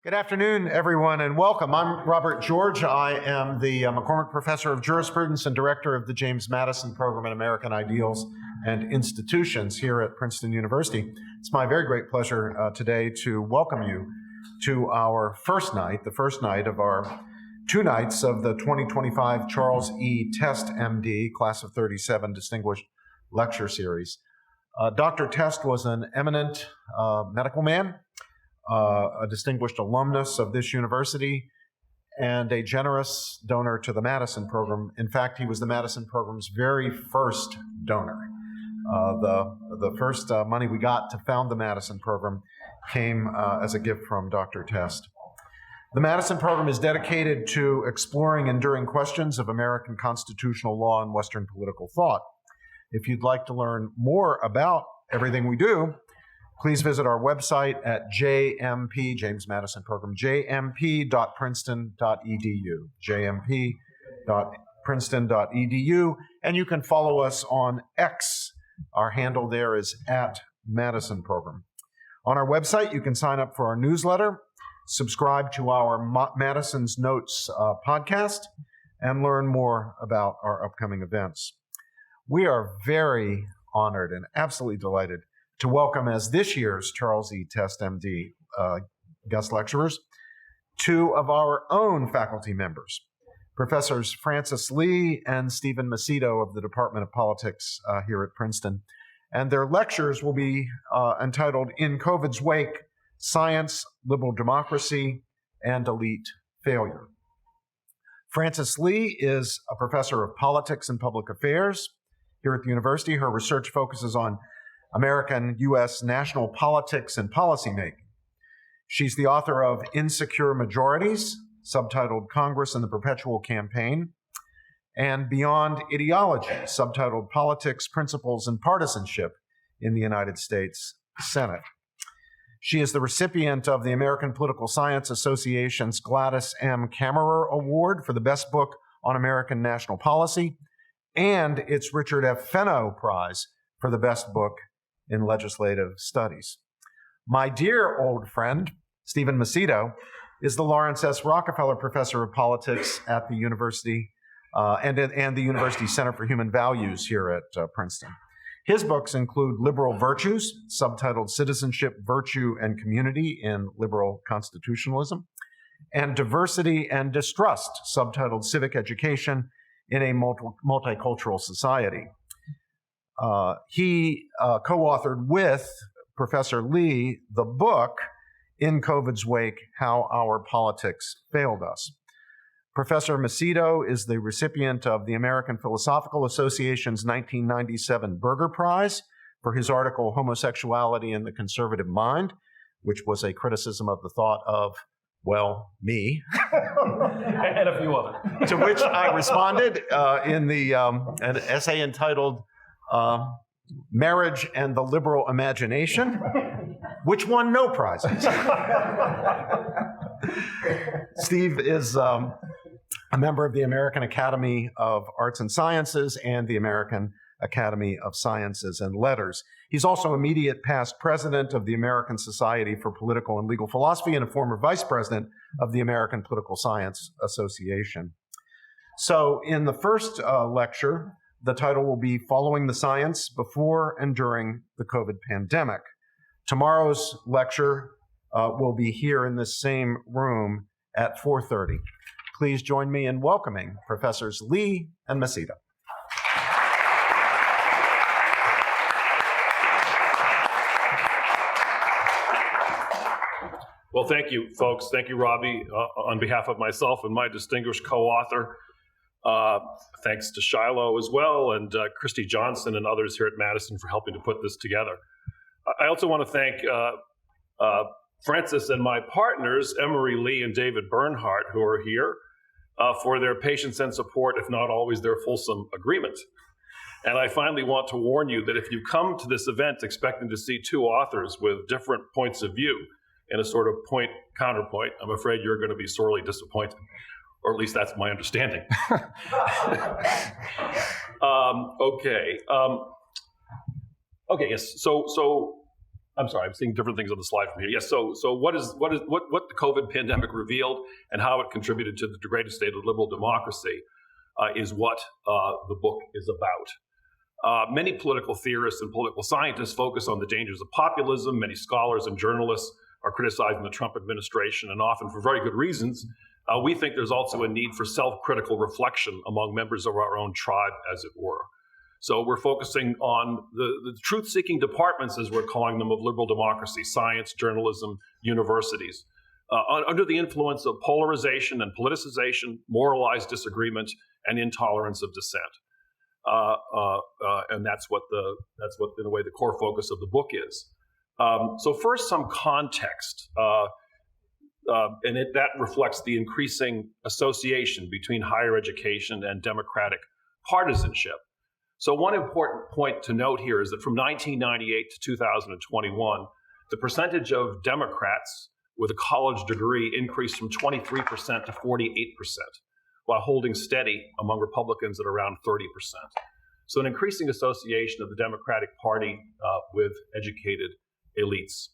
Good afternoon, everyone, and welcome. I'm Robert George. I am the McCormick Professor of Jurisprudence and Director of the James Madison Program in American Ideals and Institutions here at Princeton University. It's my very great pleasure today to welcome you to our the first night of our 2 nights of the 2025 Charles E. Test, MD, Class of 37 Distinguished Lecture Series. Dr. Test was an eminent medical man, a distinguished alumnus of this university, and a generous donor to the Madison program. In fact, he was the Madison program's very first donor. The first money we got to found the Madison program came as a gift from Dr. Test. The Madison program is dedicated to exploring enduring questions of American constitutional law and Western political thought. If you'd like to learn more about everything we do, please visit our website at JMP, James Madison Program, jmp.princeton.edu, jmp.princeton.edu, and you can follow us on X. Our handle there is @Madison Program. On our website, you can sign up for our newsletter, subscribe to our Madison's Notes podcast, and learn more about our upcoming events. We are very honored and absolutely delighted to welcome as this year's Charles E. Test, MD guest lecturers, 2 of our own faculty members, Professors Francis Lee and Stephen Macedo of the Department of Politics here at Princeton. And their lectures will be entitled In COVID's Wake, Science, Liberal Democracy, and Elite Failure. Francis Lee is a professor of politics and public affairs here at the university. Her research focuses on American U.S. national politics and policymaking. She's the author of Insecure Majorities, subtitled Congress and the Perpetual Campaign, and Beyond Ideology, subtitled Politics, Principles, and Partisanship in the United States Senate. She is the recipient of the American Political Science Association's Gladys M. Kammerer Award for the best book on American national policy, and its Richard F. Fenno Prize for the best book in legislative studies. My dear old friend, Stephen Macedo, is the Lawrence S. Rockefeller Professor of Politics at the University and the University Center for Human Values here at Princeton. His books include Liberal Virtues, subtitled Citizenship, Virtue, and Community in Liberal Constitutionalism, and Diversity and Distrust, subtitled Civic Education in a Multicultural Society. He co-authored with Professor Lee the book, In COVID's Wake, How Our Politics Failed Us. Professor Macedo is the recipient of the American Philosophical Association's 1997 Berger Prize for his article, Homosexuality in the Conservative Mind, which was a criticism of the thought of, well, me. And a few others. To which I responded in an essay entitled Marriage and the Liberal Imagination, which won no prizes. Steve is a member of the American Academy of Arts and Sciences and the American Academy of Sciences and Letters. He's also immediate past president of the American Society for Political and Legal Philosophy and a former vice president of the American Political Science Association. So in the first lecture, the title will be Following the Science Before and During the COVID Pandemic. Tomorrow's lecture will be here in this same room at 4:30. Please join me in welcoming Professors Lee and Macedo. Well, thank you, folks. Thank you, Robbie, on behalf of myself and my distinguished co-author. Thanks to Shiloh as well, and Christy Johnson and others here at Madison for helping to put this together. I also want to thank Francis and my partners, Emery Lee and David Bernhardt, who are here, for their patience and support, if not always their fulsome agreement. And I finally want to warn you that if you come to this event expecting to see 2 authors with different points of view in a sort of point-counterpoint, I'm afraid you're going to be sorely disappointed. Or at least that's my understanding. Okay. Okay, yes. So I'm sorry, I'm seeing different things on the slide from here. Yes, so what the COVID pandemic revealed and how it contributed to the degraded state of liberal democracy is what the book is about. Many political theorists and political scientists focus on the dangers of populism. Many scholars and journalists are criticizing the Trump administration, and often for very good reasons. We think there's also a need for self-critical reflection among members of our own tribe, as it were. So we're focusing on the truth-seeking departments, as we're calling them, of liberal democracy: science, journalism, universities, under the influence of polarization and politicization, moralized disagreement, and intolerance of dissent. And that's what in a way the core focus of the book is. So first, some context, and that reflects the increasing association between higher education and democratic partisanship. So one important point to note here is that from 1998 to 2021, the percentage of Democrats with a college degree increased from 23% to 48%, while holding steady among Republicans at around 30%. So an increasing association of the Democratic Party with educated elites.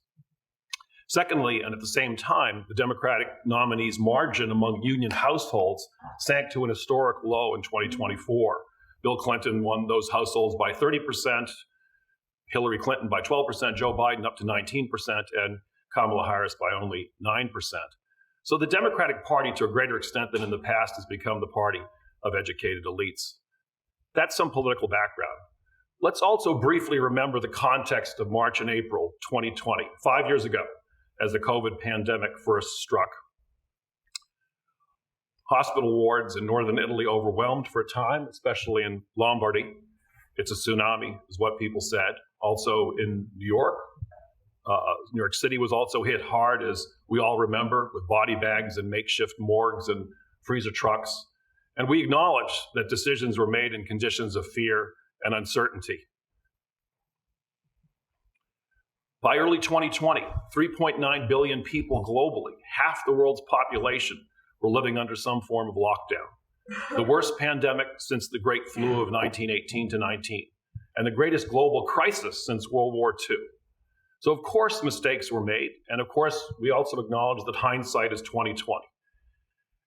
Secondly, and at the same time, the Democratic nominees' margin among union households sank to an historic low in 2024. Bill Clinton won those households by 30%, Hillary Clinton by 12%, Joe Biden up to 19%, and Kamala Harris by only 9%. So the Democratic Party, to a greater extent than in the past, has become the party of educated elites. That's some political background. Let's also briefly remember the context of March and April 2020, 5 years ago, as the COVID pandemic first struck. Hospital wards in northern Italy overwhelmed for a time, especially in Lombardy. It's a tsunami, is what people said. Also in New York City was also hit hard, as we all remember, with body bags and makeshift morgues and freezer trucks. And we acknowledge that decisions were made in conditions of fear and uncertainty. By early 2020, 3.9 billion people globally, half the world's population, were living under some form of lockdown. The worst pandemic since the Great Flu of 1918 to 19, and the greatest global crisis since World War II. So of course mistakes were made, and of course we also acknowledge that hindsight is 20/20.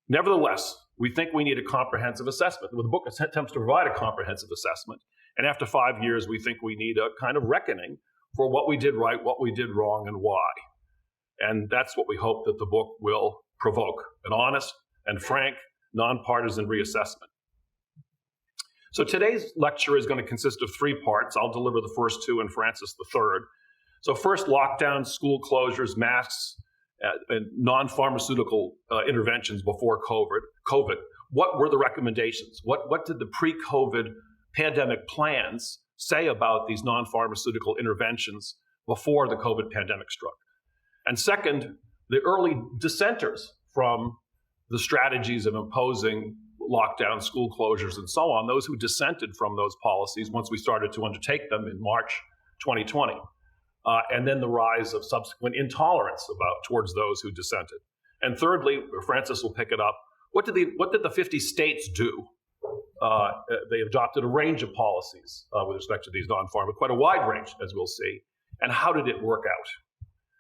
Nevertheless, we think we need a comprehensive assessment. The book attempts to provide a comprehensive assessment, and after 5 years we think we need a kind of reckoning for what we did right, what we did wrong, and why. And that's what we hope that the book will provoke: an honest and frank, nonpartisan reassessment. So today's lecture is going to consist of 3 parts. I'll deliver the first 2 and Francis the third. So first, lockdowns, school closures, masks, and non-pharmaceutical interventions before COVID. What were the recommendations? What did the pre-COVID pandemic plans say about these non-pharmaceutical interventions before the COVID pandemic struck? And second, the early dissenters from the strategies of imposing lockdown, school closures, and so on, those who dissented from those policies once we started to undertake them in March 2020. And then the rise of subsequent intolerance towards those who dissented. And thirdly, Francis will pick it up, what did the 50 states do? They adopted a range of policies with respect to these non-pharma, quite a wide range, as we'll see. And how did it work out?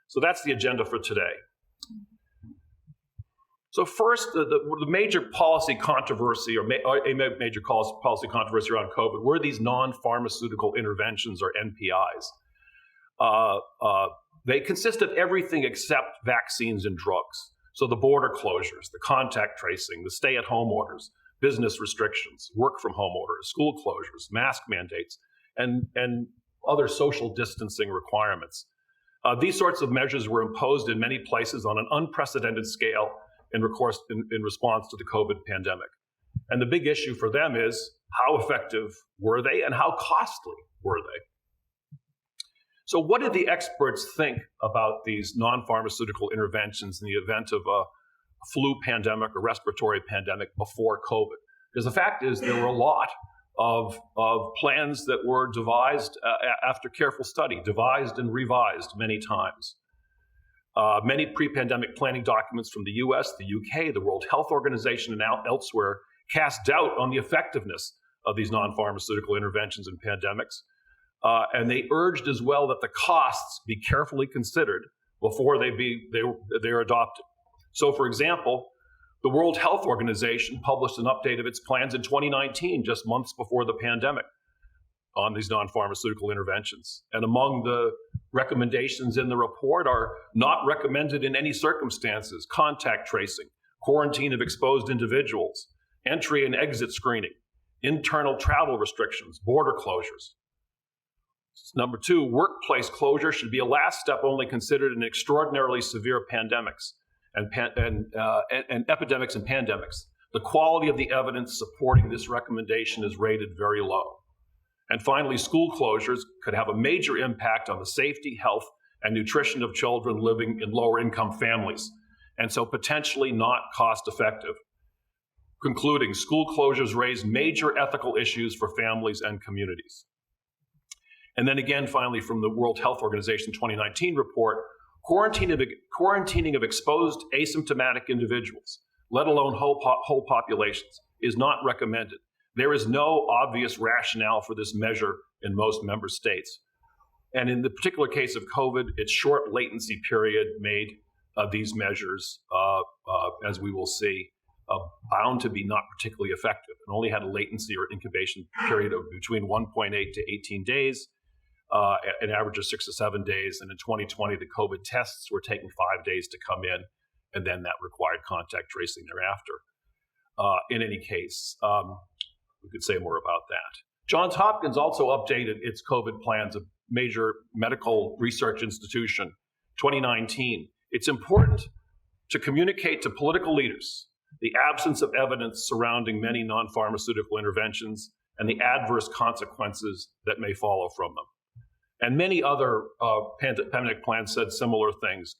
So that's the agenda for today. So first, the major policy controversy, or a major policy controversy around COVID, were these non-pharmaceutical interventions, or NPIs. They consist of everything except vaccines and drugs. So the border closures, the contact tracing, the stay-at-home orders, business restrictions, work-from-home orders, school closures, mask mandates, and other social distancing requirements. These sorts of measures were imposed in many places on an unprecedented scale in response to the COVID pandemic. And the big issue for them is, how effective were they and how costly were they? So what did the experts think about these non-pharmaceutical interventions in the event of a flu pandemic or respiratory pandemic before COVID? Because the fact is there were a lot of plans that were devised after careful study, devised and revised many times. Many pre-pandemic planning documents from the US, the UK, the World Health Organization, and elsewhere cast doubt on the effectiveness of these non-pharmaceutical interventions in pandemics. And they urged as well that the costs be carefully considered before they're adopted. So, for example, the World Health Organization published an update of its plans in 2019, just months before the pandemic, on these non-pharmaceutical interventions. And among the recommendations in the report are not recommended in any circumstances: contact tracing, quarantine of exposed individuals, entry and exit screening, internal travel restrictions, border closures. Number two, workplace closure should be a last step only considered in extraordinarily severe pandemics and epidemics and pandemics. The quality of the evidence supporting this recommendation is rated very low. And finally, school closures could have a major impact on the safety, health, and nutrition of children living in lower income families, and so potentially not cost effective. Concluding, school closures raise major ethical issues for families and communities. And then again, finally, from the World Health Organization 2019 report, quarantining of exposed asymptomatic individuals, let alone whole populations, is not recommended. There is no obvious rationale for this measure in most member states. And in the particular case of COVID, its short latency period made these measures, as we will see, bound to be not particularly effective, and only had a latency or incubation period of between 1.8 to 18 days, an average of 6 to 7 days. And in 2020, the COVID tests were taking 5 days to come in, and then that required contact tracing thereafter. In any case, we could say more about that. Johns Hopkins also updated its COVID plans, a major medical research institution, 2019. It's important to communicate to political leaders the absence of evidence surrounding many non-pharmaceutical interventions and the adverse consequences that may follow from them. And many other pandemic plans said similar things,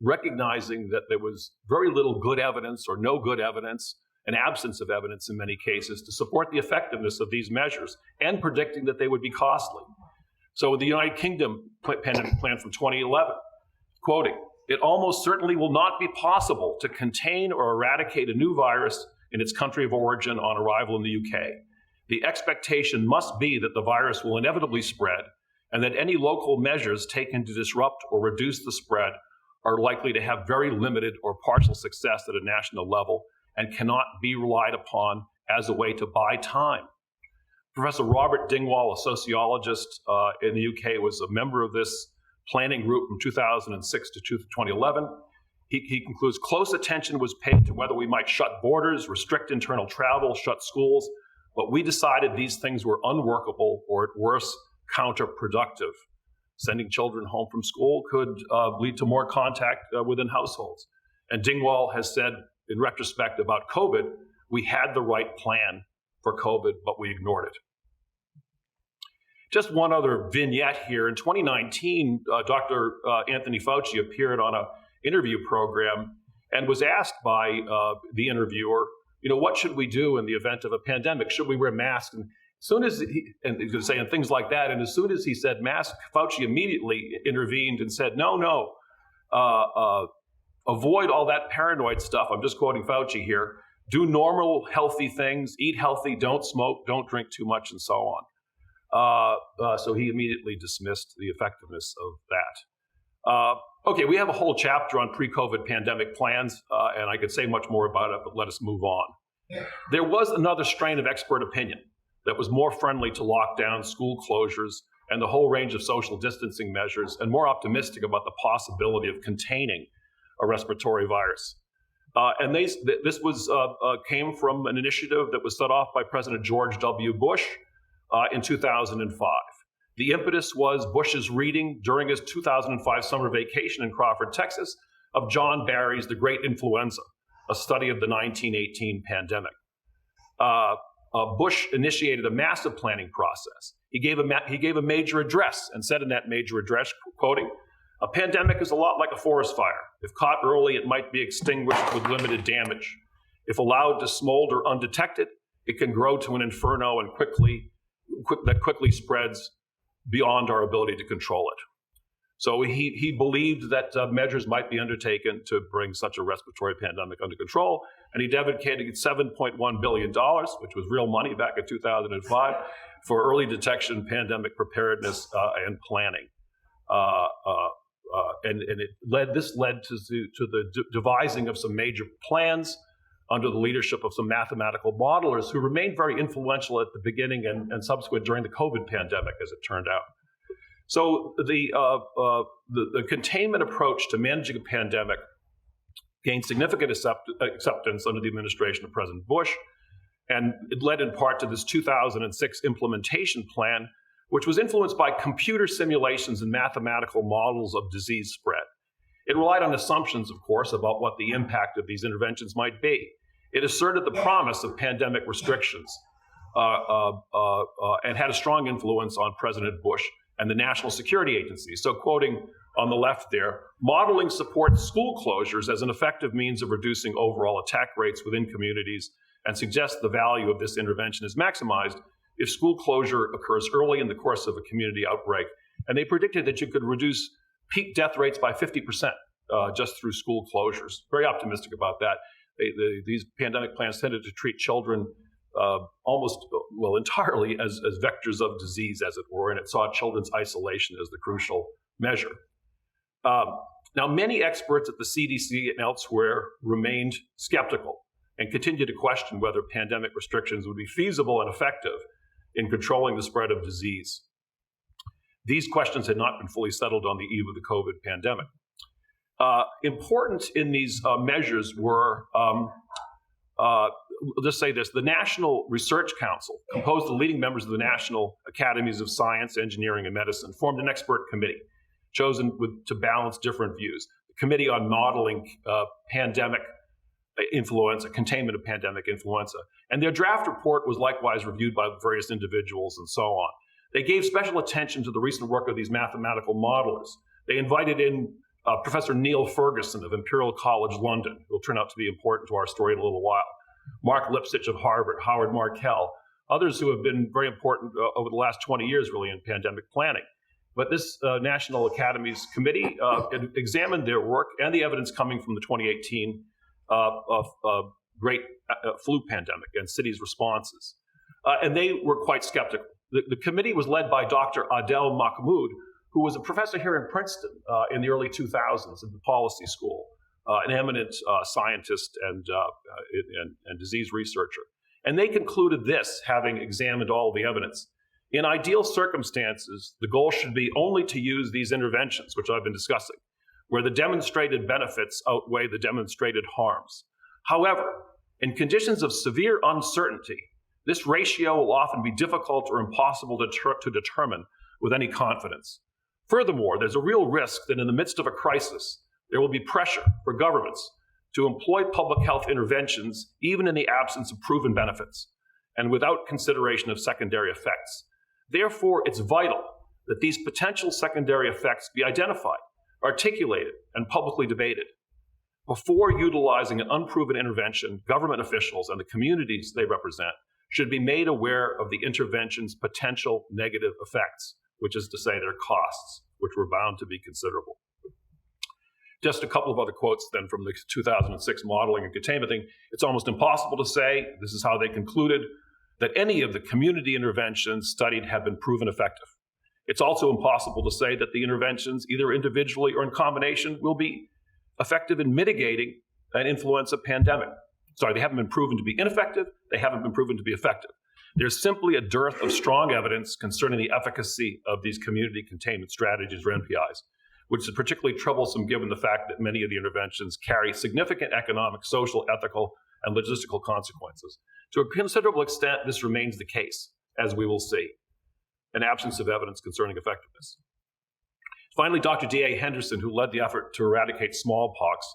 recognizing that there was very little good evidence or no good evidence, an absence of evidence in many cases, to support the effectiveness of these measures, and predicting that they would be costly. So the United Kingdom pandemic plan from 2011, quoting, "It almost certainly will not be possible to contain or eradicate a new virus in its country of origin on arrival in the UK. The expectation must be that the virus will inevitably spread, and that any local measures taken to disrupt or reduce the spread are likely to have very limited or partial success at a national level and cannot be relied upon as a way to buy time." Professor Robert Dingwall, a sociologist in the UK, was a member of this planning group from 2006 to 2011. He concludes, "Close attention was paid to whether we might shut borders, restrict internal travel, shut schools, but we decided these things were unworkable or at worst counterproductive. Sending children home from school could lead to more contact within households." And Dingwall has said, in retrospect about COVID, "We had the right plan for COVID, but we ignored it." Just one other vignette here. In 2019, Dr. Anthony Fauci appeared on an interview program and was asked by the interviewer, what should we do in the event of a pandemic? Should we wear masks? And as soon as he was saying things like that, and as soon as he said mask, Fauci immediately intervened and said, no, avoid all that paranoid stuff. I'm just quoting Fauci here. Do normal, healthy things, eat healthy, don't smoke, don't drink too much, and so on. So he immediately dismissed the effectiveness of that. Okay, we have a whole chapter on pre-COVID pandemic plans, and I could say much more about it, but let us move on. There was another strain of expert opinion that was more friendly to lockdown, school closures, and the whole range of social distancing measures, and more optimistic about the possibility of containing a respiratory virus. And this came from an initiative that was set off by President George W. Bush in 2005. The impetus was Bush's reading during his 2005 summer vacation in Crawford, Texas, of John Barry's The Great Influenza, a study of the 1918 pandemic. Bush initiated a massive planning process. He gave a major address and said in that major address, quoting, "A pandemic is a lot like a forest fire. If caught early, it might be extinguished with limited damage. If allowed to smolder undetected, it can grow to an inferno and quickly spreads beyond our ability to control it." So he believed that measures might be undertaken to bring such a respiratory pandemic under control, and he dedicated $7.1 billion, which was real money back in 2005, for early detection, pandemic preparedness, and planning. And this led to the devising of some major plans under the leadership of some mathematical modelers who remained very influential at the beginning and subsequent during the COVID pandemic, as it turned out. So the containment approach to managing a pandemic gained significant acceptance under the administration of President Bush, and it led in part to this 2006 implementation plan, which was influenced by computer simulations and mathematical models of disease spread. It relied on assumptions, of course, about what the impact of these interventions might be. It asserted the promise of pandemic restrictions and had a strong influence on President Bush and the National Security Agency. So quoting on the left there, modeling supports school closures as an effective means of reducing overall attack rates within communities and suggests the value of this intervention is maximized if school closure occurs early in the course of a community outbreak. And they predicted that you could reduce peak death rates by 50% just through school closures. Very optimistic about that. These pandemic plans tended to treat children entirely as vectors of disease, as it were, and it saw children's isolation as the crucial measure. Now, many experts at the CDC and elsewhere remained skeptical and continued to question whether pandemic restrictions would be feasible and effective in controlling the spread of disease. These questions had not been fully settled on the eve of the COVID pandemic. Important in these measures were, let's say this, the National Research Council, composed of leading members of the National Academies of Science, Engineering, and Medicine, formed an expert committee chosen to balance different views. The Committee on Modeling Pandemic Influenza, Containment of Pandemic Influenza. And their draft report was likewise reviewed by various individuals and so on. They gave special attention to the recent work of these mathematical modelers. They invited in Professor Neil Ferguson of Imperial College London, who will turn out to be important to our story in a little while, Mark Lipsitch of Harvard, Howard Markell, others who have been very important over the last 20 years, really, in pandemic planning. But this National Academies Committee examined their work and the evidence coming from the 2018 great flu pandemic and cities' responses. And they were quite skeptical. The committee was led by Dr. Adel Mahmoud, who was a professor here in Princeton in the early 2000s at the policy school, an eminent scientist and disease researcher. And they concluded this, having examined all the evidence. In ideal circumstances, the goal should be only to use these interventions, which I've been discussing, where the demonstrated benefits outweigh the demonstrated harms. However, in conditions of severe uncertainty, this ratio will often be difficult or impossible to determine with any confidence. Furthermore, there's a real risk that in the midst of a crisis, there will be pressure for governments to employ public health interventions even in the absence of proven benefits and without consideration of secondary effects. Therefore, it's vital that these potential secondary effects be identified, articulated, and publicly debated. Before utilizing an unproven intervention, government officials and the communities they represent should be made aware of the intervention's potential negative effects, which is to say their costs, which were bound to be considerable. Just a couple of other quotes then from the 2006 modeling and containment thing. It's almost impossible to say, this is how they concluded, that any of the community interventions studied have been proven effective. It's also impossible to say that the interventions, either individually or in combination, will be effective in mitigating an influenza pandemic. Sorry, they haven't been proven to be ineffective, they haven't been proven to be effective. There's simply a dearth of strong evidence concerning the efficacy of these community containment strategies, or NPIs, which is particularly troublesome given the fact that many of the interventions carry significant economic, social, ethical, and logistical consequences. To a considerable extent, this remains the case, as we will see, an absence of evidence concerning effectiveness. Finally, Dr. D.A. Henderson, who led the effort to eradicate smallpox,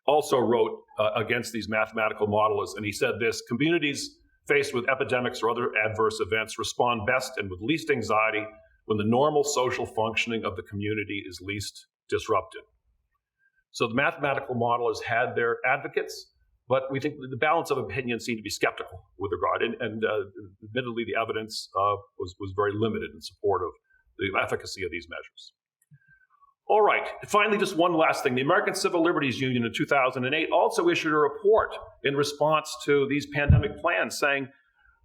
also wrote against these mathematical modelers, and he said this: communities faced with epidemics or other adverse events respond best and with least anxiety when the normal social functioning of the community is least disrupted. So the mathematical modelers had their advocates, but we think the balance of opinion seemed to be skeptical with regard, and admittedly the evidence was very limited in support of the efficacy of these measures. All right, finally, just one last thing. The American Civil Liberties Union in 2008 also issued a report in response to these pandemic plans saying,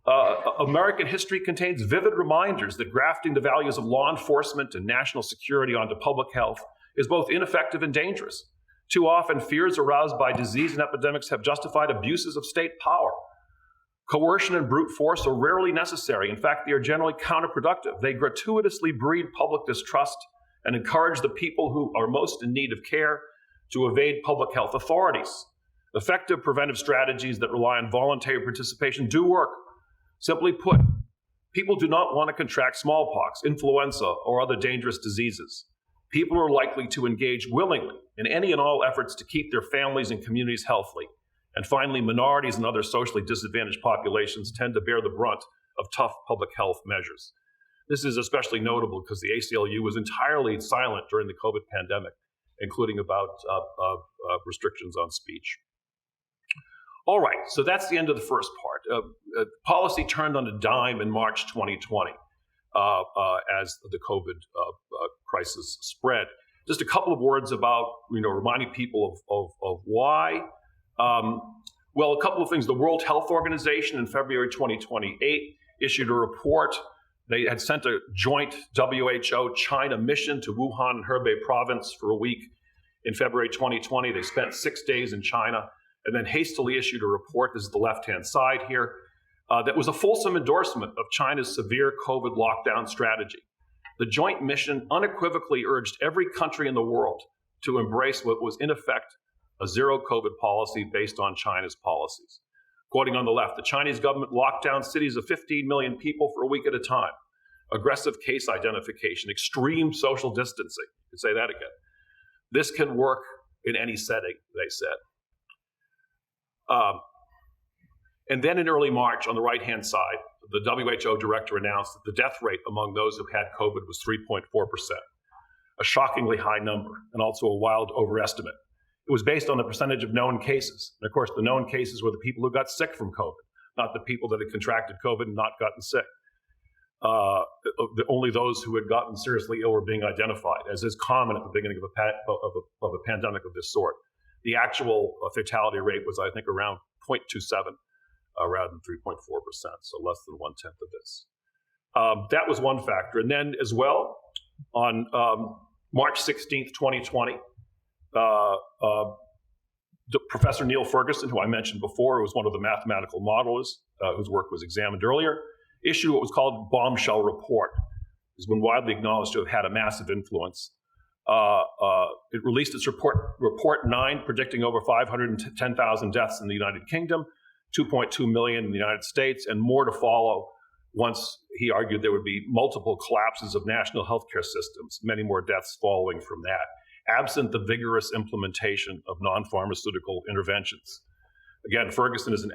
American history contains vivid reminders that grafting the values of law enforcement and national security onto public health is both ineffective and dangerous. Too often, fears aroused by disease and epidemics have justified abuses of state power. Coercion and brute force are rarely necessary. In fact, they are generally counterproductive. They gratuitously breed public distrust and encourage the people who are most in need of care to evade public health authorities. Effective preventive strategies that rely on voluntary participation do work. Simply put, people do not want to contract smallpox, influenza, or other dangerous diseases. People are likely to engage willingly in any and all efforts to keep their families and communities healthy. And finally, minorities and other socially disadvantaged populations tend to bear the brunt of tough public health measures. This is especially notable because the ACLU was entirely silent during the COVID pandemic, including about restrictions on speech. All right, so that's the end of the first part. Policy turned on a dime in March 2020 as the COVID crisis spread. Just a couple of words about, reminding people of why. Well, a couple of things. The World Health Organization in February 2028 issued a report. They had sent a joint WHO-China mission to Wuhan and Hebei province for a week in February 2020. They spent 6 days in China and then hastily issued a report, this is the left-hand side here, that was a fulsome endorsement of China's severe COVID lockdown strategy. The joint mission unequivocally urged every country in the world to embrace what was in effect a zero COVID policy based on China's policies. Quoting on the left, the Chinese government locked down cities of 15 million people for a week at a time. Aggressive case identification, extreme social distancing. You could say that again. This can work in any setting, they said. And then in early March, on the right-hand side, the WHO director announced that the death rate among those who had COVID was 3.4%, a shockingly high number and also a wild overestimate. It was based on the percentage of known cases. And of course, the known cases were the people who got sick from COVID, not the people that had contracted COVID and not gotten sick. Only those who had gotten seriously ill were being identified, as is common at the beginning of a pandemic of this sort. The actual fatality rate was, I think, around 0.27 rather than 3.4%, so less than 1/10 of this. That was one factor. And then as well, on March 16th, 2020, Professor Neil Ferguson, who I mentioned before, who was one of the mathematical modelers whose work was examined earlier, issued what was called bombshell report. It's been widely acknowledged to have had a massive influence. It released its report 9, predicting over 510,000 deaths in the United Kingdom, 2.2 million in the United States, and more to follow once he argued there would be multiple collapses of national healthcare systems, many more deaths following from that, absent the vigorous implementation of non-pharmaceutical interventions. Again, Ferguson is an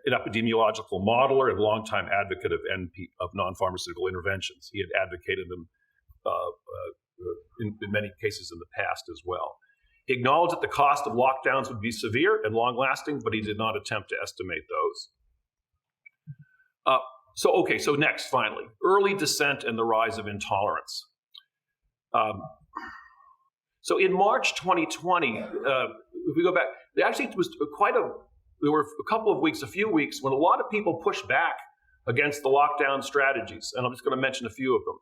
epidemiological modeler and longtime advocate of non-pharmaceutical interventions. He had advocated them in many cases in the past as well. He acknowledged that the cost of lockdowns would be severe and long-lasting, but he did not attempt to estimate those. So next, finally, early dissent and the rise of intolerance. So in March 2020, if we go back, there were a few weeks when a lot of people pushed back against the lockdown strategies, and I'm just going to mention a few of them.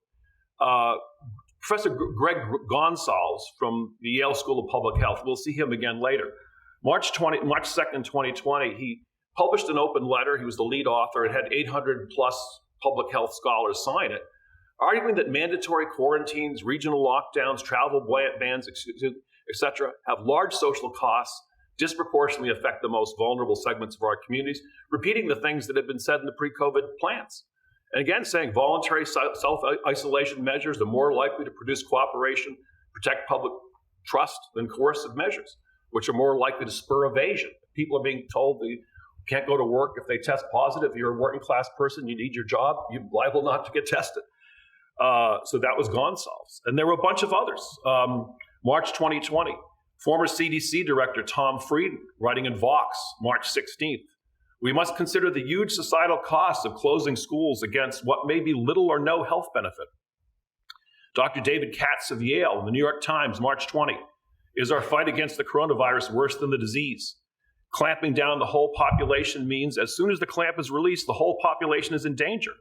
Professor Greg Gonsalves from the Yale School of Public Health, we'll see him again later. March 2nd, 2020, he published an open letter. He was the lead author. It had 800 plus public health scholars sign it, arguing that mandatory quarantines, regional lockdowns, travel bans, etc., have large social costs, disproportionately affect the most vulnerable segments of our communities, repeating the things that had been said in the pre-COVID plans. And again, saying voluntary self-isolation measures are more likely to produce cooperation, protect public trust than coercive measures, which are more likely to spur evasion. People are being told they can't go to work if they test positive. If you're a working class person, you need your job, you're liable not to get tested. So that was Gonsalves. And there were a bunch of others. March 2020, former CDC Director Tom Frieden, writing in Vox, March 16th, we must consider the huge societal costs of closing schools against what may be little or no health benefit. Dr. David Katz of Yale in the New York Times, March 20, is our fight against the coronavirus worse than the disease? Clamping down the whole population means as soon as the clamp is released, the whole population is in danger.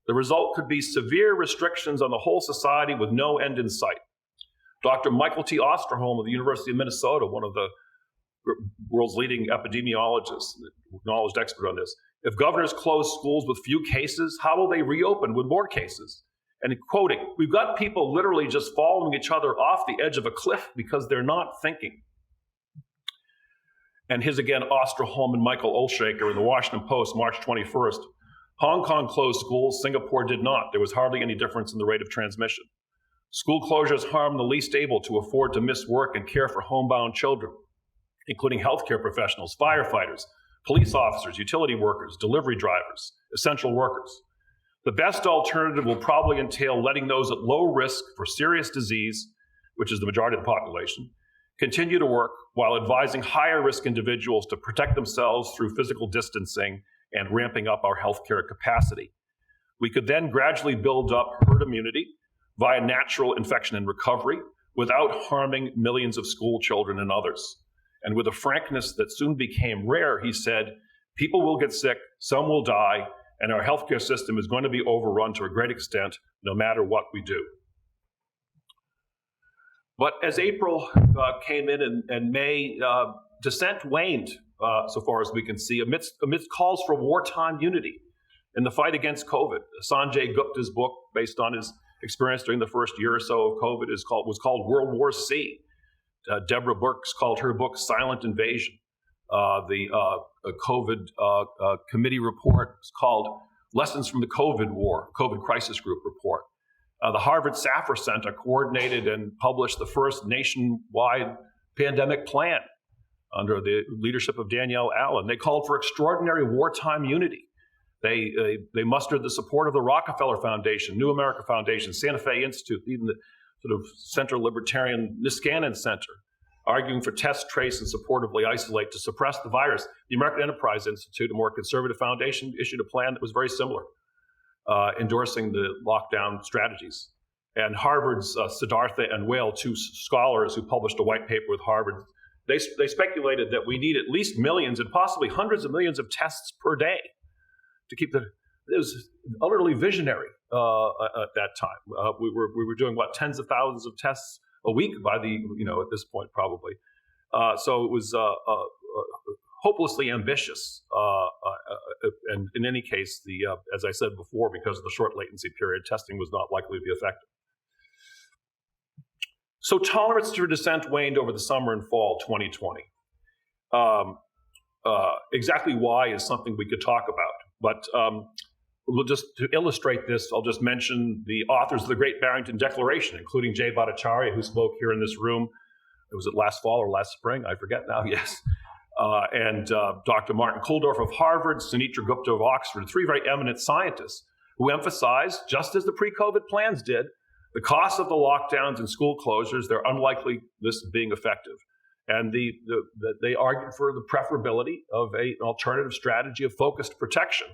The result could be severe restrictions on the whole society with no end in sight. Dr. Michael T. Osterholm of the University of Minnesota, one of the world's leading epidemiologists, acknowledged expert on this. If governors close schools with few cases, how will they reopen with more cases? And quoting, we've got people literally just following each other off the edge of a cliff because they're not thinking. And his again, Osterholm and Michael Olshaker in the Washington Post, March 21st. Hong Kong closed schools, Singapore did not. There was hardly any difference in the rate of transmission. School closures harm the least able to afford to miss work and care for homebound children, including healthcare professionals, firefighters, police officers, utility workers, delivery drivers, essential workers. The best alternative will probably entail letting those at low risk for serious disease, which is the majority of the population, continue to work while advising higher risk individuals to protect themselves through physical distancing and ramping up our healthcare capacity. We could then gradually build up herd immunity via natural infection and recovery without harming millions of school children and others. And with a frankness that soon became rare, he said, people will get sick, some will die, and our healthcare system is going to be overrun to a great extent, no matter what we do. But as April came in and May, dissent waned, so far as we can see, amidst calls for wartime unity in the fight against COVID. Sanjay Gupta's book, based on his experience during the first year or so of COVID, was called World War C. Deborah Burks called her book Silent Invasion. The COVID committee report is called Lessons from the COVID War, COVID Crisis Group report. The Harvard Safra Center coordinated and published the first nationwide pandemic plan under the leadership of Danielle Allen. They called for extraordinary wartime unity. They mustered the support of the Rockefeller Foundation, New America Foundation, Santa Fe Institute, even the sort of center libertarian Niskanen Center, arguing for test, trace, and supportively isolate to suppress the virus. The American Enterprise Institute, a more conservative foundation, issued a plan that was very similar, endorsing the lockdown strategies. And Harvard's Siddhartha and Whale, two scholars who published a white paper with Harvard, they speculated that we need at least millions and possibly hundreds of millions of tests per day to keep it was utterly visionary at that time. We were doing tens of thousands of tests a week by at this point probably. So it was hopelessly ambitious. And in any case, as I said before, because of the short latency period, testing was not likely to be effective. So tolerance to dissent waned over the summer and fall 2020. Exactly why is something we could talk about. But to illustrate this, I'll just mention the authors of the Great Barrington Declaration, including Jay Bhattacharya, who spoke here in this room. Was it last fall or last spring? I forget now, yes. And Dr. Martin Kulldorff of Harvard, Sunitra Gupta of Oxford, three very eminent scientists who emphasized, just as the pre-COVID plans did, the cost of the lockdowns and school closures, their unlikeliness of being effective. And they argued for the preferability of an alternative strategy of focused protection,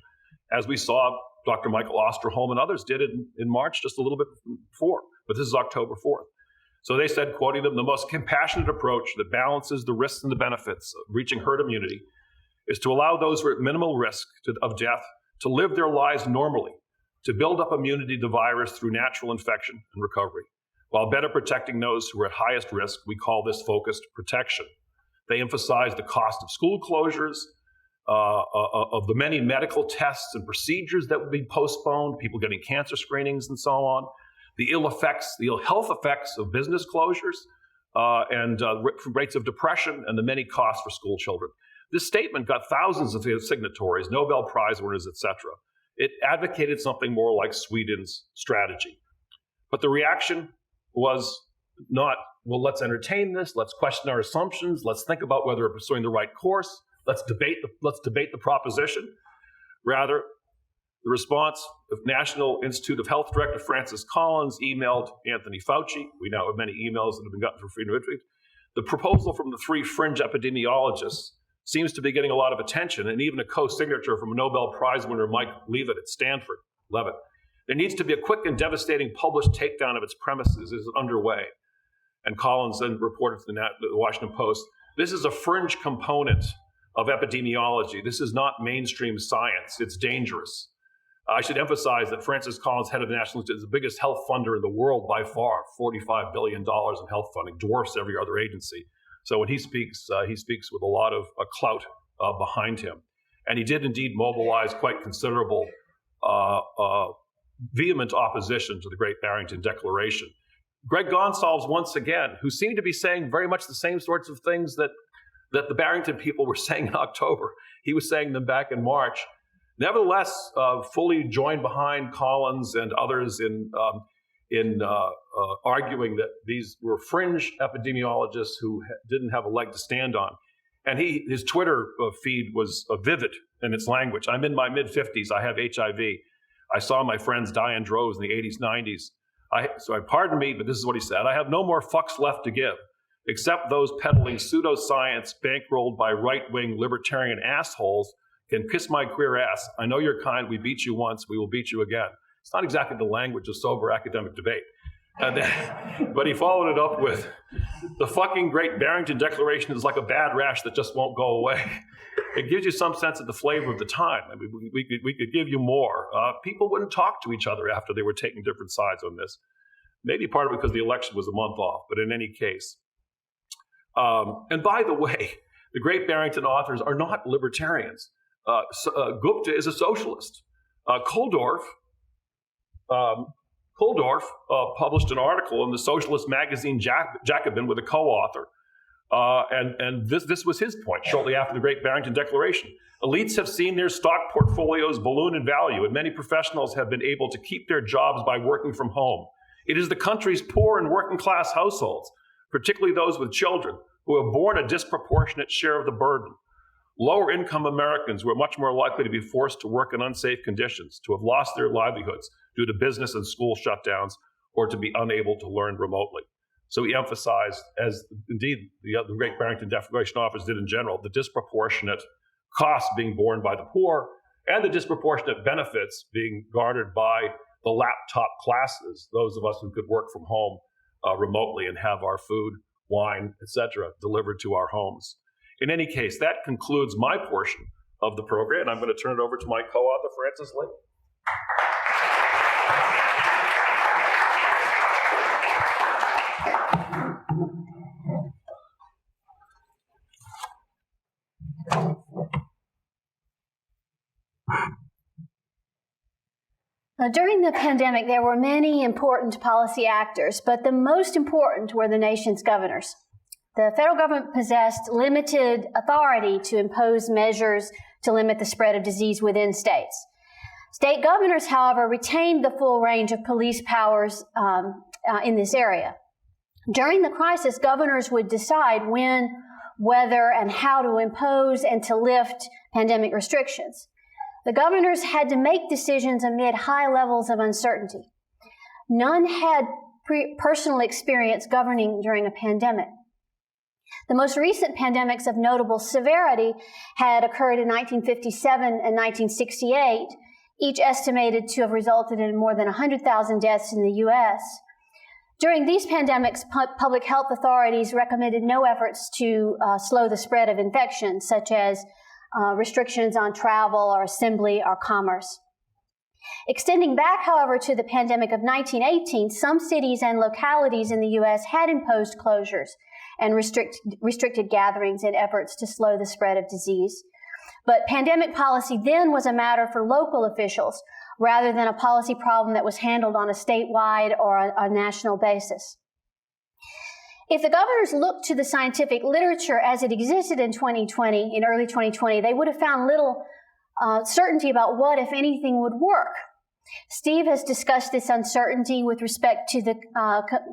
as we saw Dr. Michael Osterholm and others did in March, just a little bit before. But this is October 4th. So they said, quoting them, the most compassionate approach that balances the risks and the benefits of reaching herd immunity is to allow those who are at minimal risk of death to live their lives normally, to build up immunity to the virus through natural infection and recovery. While better protecting those who are at highest risk, we call this focused protection. They emphasize the cost of school closures, of the many medical tests and procedures that would be postponed, people getting cancer screenings and so on, the ill health effects of business closures, and rates of depression, and the many costs for school children. This statement got thousands of signatories, Nobel Prize winners, etc. It advocated something more like Sweden's strategy. But the reaction was not, well, let's entertain this, let's question our assumptions, let's think about whether we're pursuing the right course, let's debate the proposition. Rather, the response of National Institute of Health Director Francis Collins emailed Anthony Fauci. We now have many emails that have been gotten from Freedom of Internet. The proposal from the three fringe epidemiologists seems to be getting a lot of attention, and even a co-signature from Nobel Prize winner Mike Leavitt at Stanford. Leavitt. There needs to be a quick and devastating published takedown of its premises is underway. And Collins then reported to the Washington Post, this is a fringe component of epidemiology. This is not mainstream science. It's dangerous. I should emphasize that Francis Collins, head of the National Institute, is the biggest health funder in the world by far. $45 billion in health funding, dwarfs every other agency. So when he speaks with a lot of clout behind him. And he did indeed mobilize quite considerable vehement opposition to the Great Barrington Declaration. Greg Gonsalves, once again, who seemed to be saying very much the same sorts of things that the Barrington people were saying in October. He was saying them back in March. Nevertheless, fully joined behind Collins and others in arguing that these were fringe epidemiologists who didn't have a leg to stand on. And his Twitter feed was vivid in its language. I'm in my mid-50s. I have HIV. I saw my friends die in droves in the 80s, 90s. Pardon me, but this is what he said. I have no more fucks left to give, except those peddling pseudoscience bankrolled by right-wing libertarian assholes can kiss my queer ass. I know you're kind. We beat you once. We will beat you again. It's not exactly the language of sober academic debate. But he followed it up with, the fucking Great Barrington Declaration is like a bad rash that just won't go away. It gives you some sense of the flavor of the time. I mean, we could give you more. People wouldn't talk to each other after they were taking different sides on this. Maybe part of it because the election was a month off, but in any case. And by the way, the Great Barrington authors are not libertarians. Gupta is a socialist. Kuldorf published an article in the socialist magazine Jacobin with a co-author. And this was his point shortly after the Great Barrington Declaration. Elites have seen their stock portfolios balloon in value, and many professionals have been able to keep their jobs by working from home. It is the country's poor and working class households, particularly those with children, who have borne a disproportionate share of the burden. Lower income Americans were much more likely to be forced to work in unsafe conditions, to have lost their livelihoods due to business and school shutdowns, or to be unable to learn remotely. So he emphasized, as indeed the Great Barrington Declaration authors did in general, the disproportionate costs being borne by the poor and the disproportionate benefits being garnered by the laptop classes, those of us who could work from home remotely and have our food, wine, etc., delivered to our homes. In any case, that concludes my portion of the program, and I'm going to turn it over to my co-author, Francis Lee. Now, during the pandemic, there were many important policy actors, but the most important were the nation's governors. The federal government possessed limited authority to impose measures to limit the spread of disease within states. State governors, however, retained the full range of police powers in this area. During the crisis, governors would decide when, whether, and how to impose and to lift pandemic restrictions. The governors had to make decisions amid high levels of uncertainty. None had personal experience governing during a pandemic. The most recent pandemics of notable severity had occurred in 1957 and 1968, each estimated to have resulted in more than 100,000 deaths in the U.S. During these pandemics, public health authorities recommended no efforts to slow the spread of infections, such as restrictions on travel or assembly or commerce. Extending back, however, to the pandemic of 1918, some cities and localities in the U.S. had imposed closures and restricted gatherings in efforts to slow the spread of disease. But pandemic policy then was a matter for local officials rather than a policy problem that was handled on a statewide or a national basis. If the governors looked to the scientific literature as it existed in early 2020, they would have found little certainty about what, if anything, would work. Steve has discussed this uncertainty with respect to the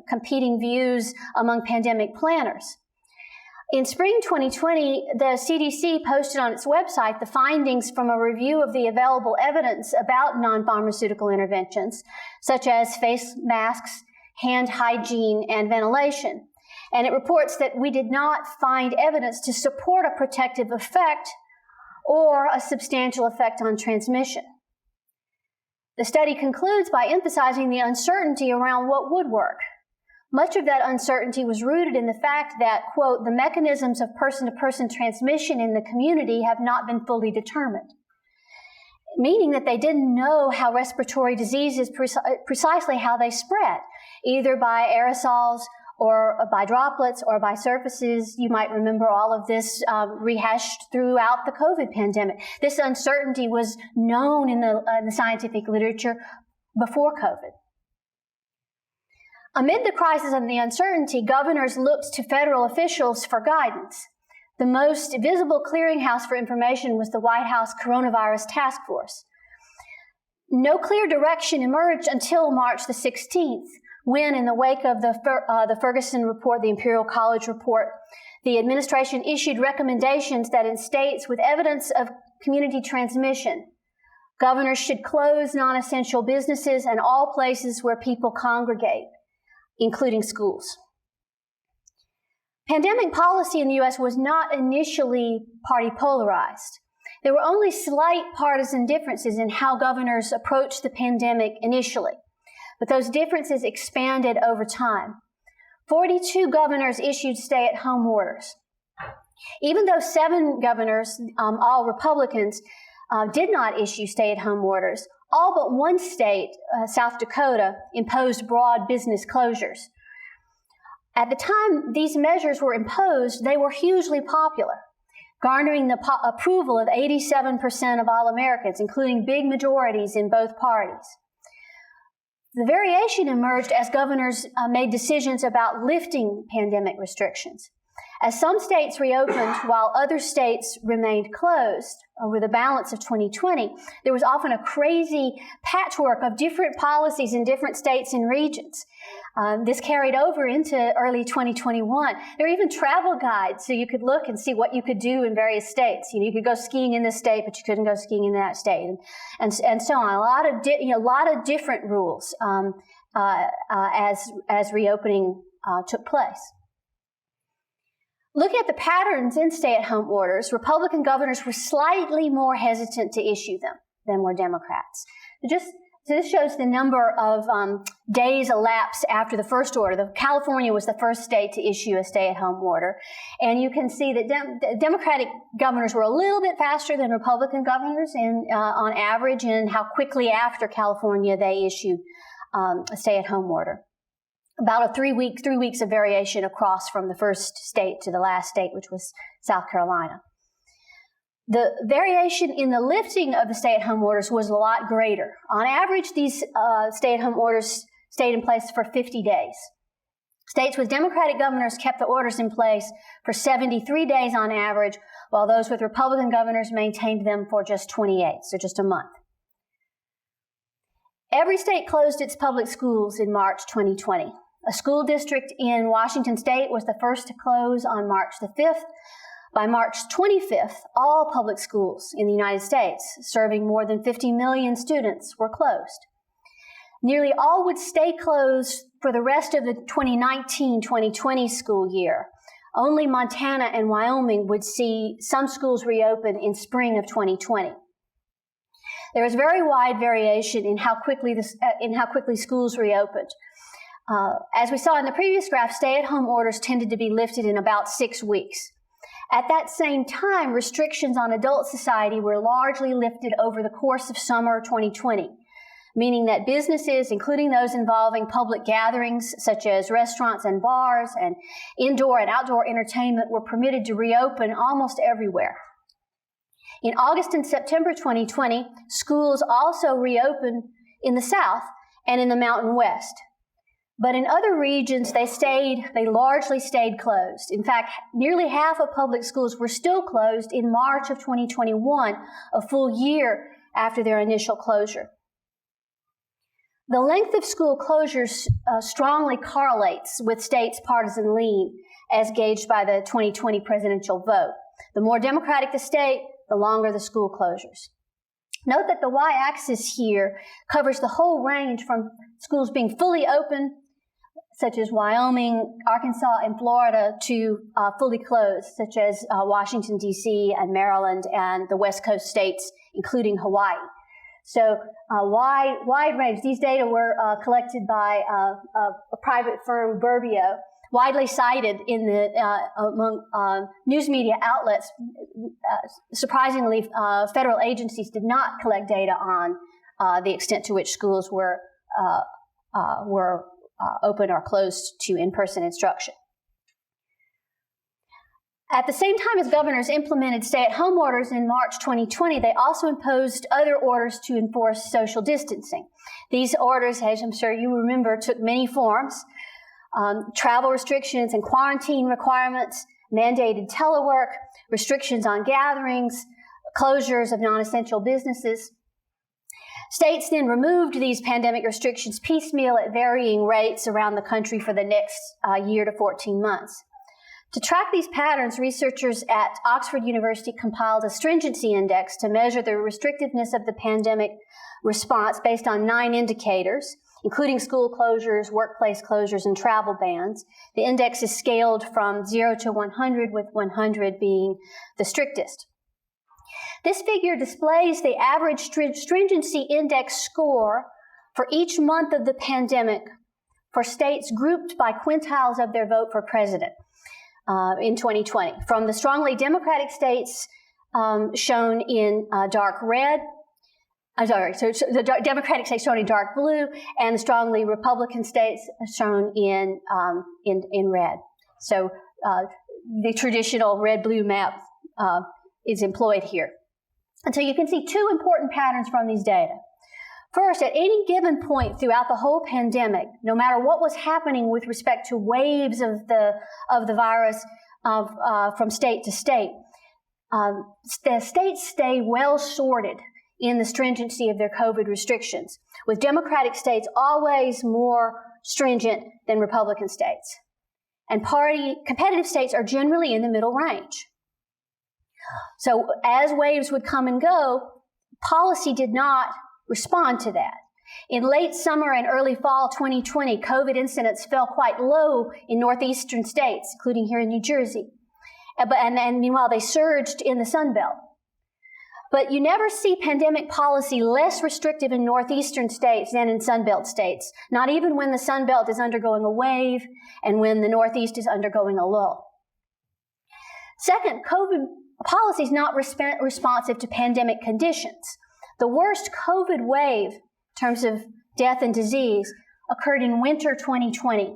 competing views among pandemic planners. In spring 2020, the CDC posted on its website the findings from a review of the available evidence about non-pharmaceutical interventions, such as face masks, hand hygiene, and ventilation. And it reports that we did not find evidence to support a protective effect or a substantial effect on transmission. The study concludes by emphasizing the uncertainty around what would work. Much of that uncertainty was rooted in the fact that, quote, the mechanisms of person-to-person transmission in the community have not been fully determined, meaning that they didn't know how respiratory diseases, precisely how they spread, either by aerosols or by droplets or by surfaces. You might remember all of this rehashed throughout the COVID pandemic. This uncertainty was known in the scientific literature before COVID. Amid the crisis and the uncertainty, governors looked to federal officials for guidance. The most visible clearinghouse for information was the White House Coronavirus Task Force. No clear direction emerged until March the 16th, when, in the wake of the Ferguson report, the Imperial College report, the administration issued recommendations that in states with evidence of community transmission, governors should close non-essential businesses and all places where people congregate, including schools. Pandemic policy in the U.S. was not initially party polarized. There were only slight partisan differences in how governors approached the pandemic initially, but those differences expanded over time. 42 governors issued stay-at-home orders. Even though 7 governors, all Republicans, did not issue stay-at-home orders, all but one state, South Dakota, imposed broad business closures. At the time these measures were imposed, they were hugely popular, garnering the approval of 87% of all Americans, including big majorities in both parties. The variation emerged as governors made decisions about lifting pandemic restrictions. As some states reopened while other states remained closed over the balance of 2020, there was often a crazy patchwork of different policies in different states and regions. This carried over into early 2021. There were even travel guides, so you could look and see what you could do in various states. You could go skiing in this state, but you couldn't go skiing in that state, and so on. A lot of different rules as reopening took place. Looking at the patterns in stay-at-home orders, Republican governors were slightly more hesitant to issue them than were Democrats. So this shows the number of days elapsed after the first order. California was the first state to issue a stay-at-home order. And you can see that Democratic governors were a little bit faster than Republican governors on average in how quickly after California they issued a stay-at-home order. About 3 weeks of variation across from the first state to the last state, which was South Carolina. The variation in the lifting of the stay-at-home orders was a lot greater. On average, these stay-at-home orders stayed in place for 50 days. States with Democratic governors kept the orders in place for 73 days on average, while those with Republican governors maintained them for just 28, so just a month. Every state closed its public schools in March 2020. A school district in Washington state was the first to close on March the 5th. By March 25th, all public schools in the United States, serving more than 50 million students, were closed. Nearly all would stay closed for the rest of the 2019-2020 school year. Only Montana and Wyoming would see some schools reopen in spring of 2020. There was very wide variation in how quickly schools reopened. As we saw in the previous graph, stay-at-home orders tended to be lifted in about 6 weeks. At that same time, restrictions on adult society were largely lifted over the course of summer 2020, meaning that businesses, including those involving public gatherings such as restaurants and bars and indoor and outdoor entertainment, were permitted to reopen almost everywhere. In August and September 2020, schools also reopened in the South and in the Mountain West. But in other regions, they largely stayed closed. In fact, nearly half of public schools were still closed in March of 2021, a full year after their initial closure. The length of school closures strongly correlates with states' partisan lean, as gauged by the 2020 presidential vote. The more Democratic the state, the longer the school closures. Note that the y-axis here covers the whole range from schools being fully open, such as Wyoming, Arkansas, and Florida, to fully closed, such as Washington, D.C., and Maryland, and the West Coast states, including Hawaii. So wide range. These data were collected by a private firm, Burbio, widely cited in among news media outlets. Surprisingly, federal agencies did not collect data on the extent to which schools were open or closed to in-person instruction. At the same time as governors implemented stay-at-home orders in March 2020, they also imposed other orders to enforce social distancing. These orders, as I'm sure you remember, took many forms. Travel restrictions and quarantine requirements, mandated telework, restrictions on gatherings, closures of non-essential businesses. States then removed these pandemic restrictions piecemeal at varying rates around the country for the next year to 14 months. To track these patterns, researchers at Oxford University compiled a stringency index to measure the restrictiveness of the pandemic response based on 9 indicators, including school closures, workplace closures, and travel bans. The index is scaled from 0 to 100, with 100 being the strictest. This figure displays the average stringency index score for each month of the pandemic for states grouped by quintiles of their vote for president in 2020. From the strongly Democratic states shown in dark red, so the Democratic states shown in dark blue, and the strongly Republican states shown in red. So the traditional red-blue map is employed here. And so you can see 2 important patterns from these data. First, at any given point throughout the whole pandemic, no matter what was happening with respect to waves of the virus from state to state, the states stay well sorted in the stringency of their COVID restrictions, with Democratic states always more stringent than Republican states. And competitive states are generally in the middle range. So as waves would come and go, policy did not respond to that. In late summer and early fall 2020, COVID incidents fell quite low in northeastern states, including here in New Jersey. And meanwhile, they surged in the Sun Belt. But you never see pandemic policy less restrictive in northeastern states than in Sun Belt states, not even when the Sun Belt is undergoing a wave and when the Northeast is undergoing a lull. Second, COVID policy is not responsive to pandemic conditions. The worst COVID wave, in terms of death and disease, occurred in winter 2020.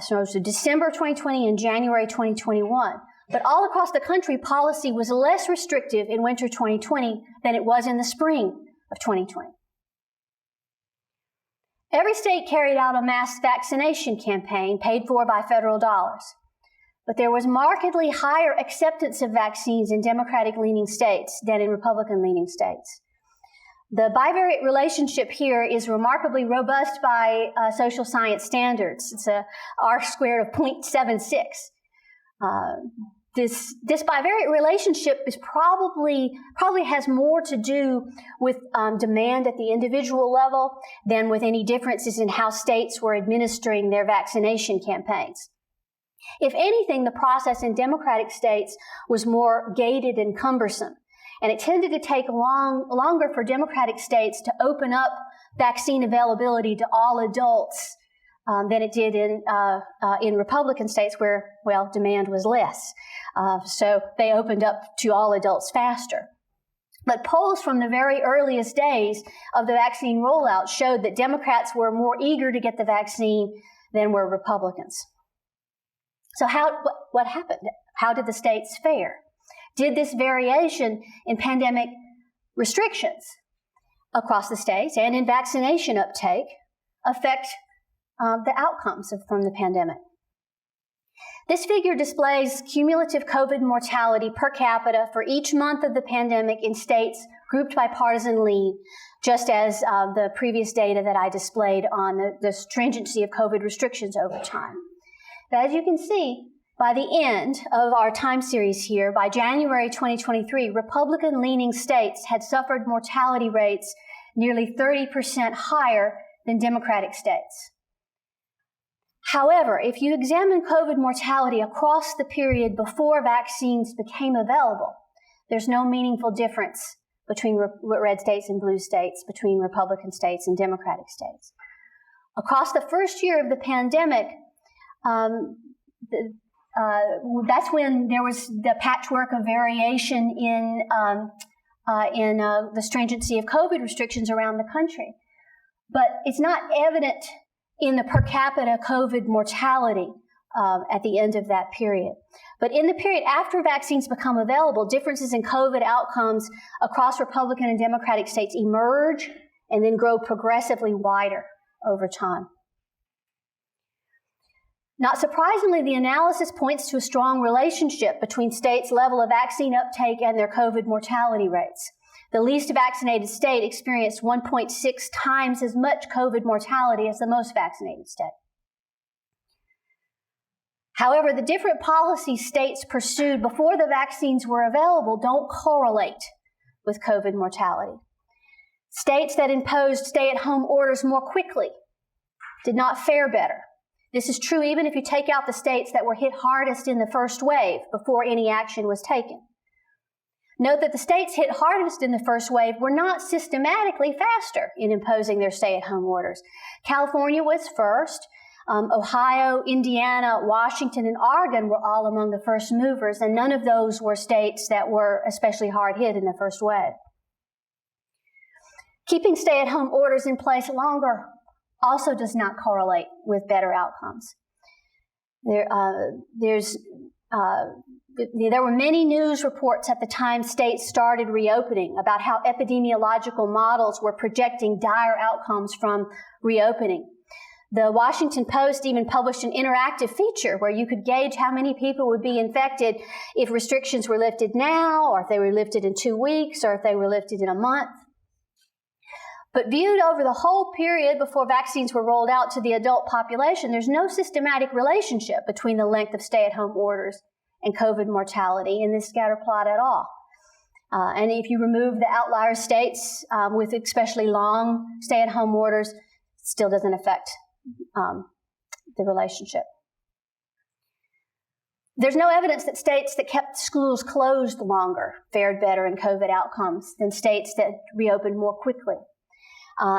So it was December 2020 and January 2021. But all across the country, policy was less restrictive in winter 2020 than it was in the spring of 2020. Every state carried out a mass vaccination campaign paid for by federal dollars. But there was markedly higher acceptance of vaccines in Democratic-leaning states than in Republican-leaning states. The bivariate relationship here is remarkably robust by social science standards. It's a R-squared of 0.76. This bivariate relationship is probably has more to do with demand at the individual level than with any differences in how states were administering their vaccination campaigns. If anything, the process in Democratic states was more gated and cumbersome, and it tended to take longer for Democratic states to open up vaccine availability to all adults than it did in Republican states where, well, demand was less. So they opened up to all adults faster. But polls from the very earliest days of the vaccine rollout showed that Democrats were more eager to get the vaccine than were Republicans. So what happened? How did the states fare? Did this variation in pandemic restrictions across the states and in vaccination uptake affect the outcomes from the pandemic? This figure displays cumulative COVID mortality per capita for each month of the pandemic in states grouped by partisan lean, just as the previous data that I displayed on the stringency of COVID restrictions over time. But as you can see, by the end of our time series here, by January 2023, Republican-leaning states had suffered mortality rates nearly 30% higher than Democratic states. However, if you examine COVID mortality across the period before vaccines became available, there's no meaningful difference between red states and blue states, between Republican states and Democratic states. Across the first year of the pandemic, that's when there was the patchwork of variation in the stringency of COVID restrictions around the country. But it's not evident in the per capita COVID mortality at the end of that period. But in the period after vaccines become available, differences in COVID outcomes across Republican and Democratic states emerge and then grow progressively wider over time. Not surprisingly, the analysis points to a strong relationship between states' level of vaccine uptake and their COVID mortality rates. The least vaccinated state experienced 1.6 times as much COVID mortality as the most vaccinated state. However, the different policies states pursued before the vaccines were available don't correlate with COVID mortality. States that imposed stay-at-home orders more quickly did not fare better. This is true even if you take out the states that were hit hardest in the first wave before any action was taken. Note that the states hit hardest in the first wave were not systematically faster in imposing their stay-at-home orders. California was first. Ohio, Indiana, Washington, and Oregon were all among the first movers, and none of those were states that were especially hard hit in the first wave. Keeping stay-at-home orders in place longer also does not correlate with better outcomes. There were many news reports at the time states started reopening about how epidemiological models were projecting dire outcomes from reopening. The Washington Post even published an interactive feature where you could gauge how many people would be infected if restrictions were lifted now, or if they were lifted in 2 weeks, or if they were lifted in a month. But viewed over the whole period before vaccines were rolled out to the adult population, there's no systematic relationship between the length of stay-at-home orders and COVID mortality in this scatter plot at all. And if you remove the outlier states with especially long stay-at-home orders, it still doesn't affect the relationship. There's no evidence that states that kept schools closed longer fared better in COVID outcomes than states that reopened more quickly.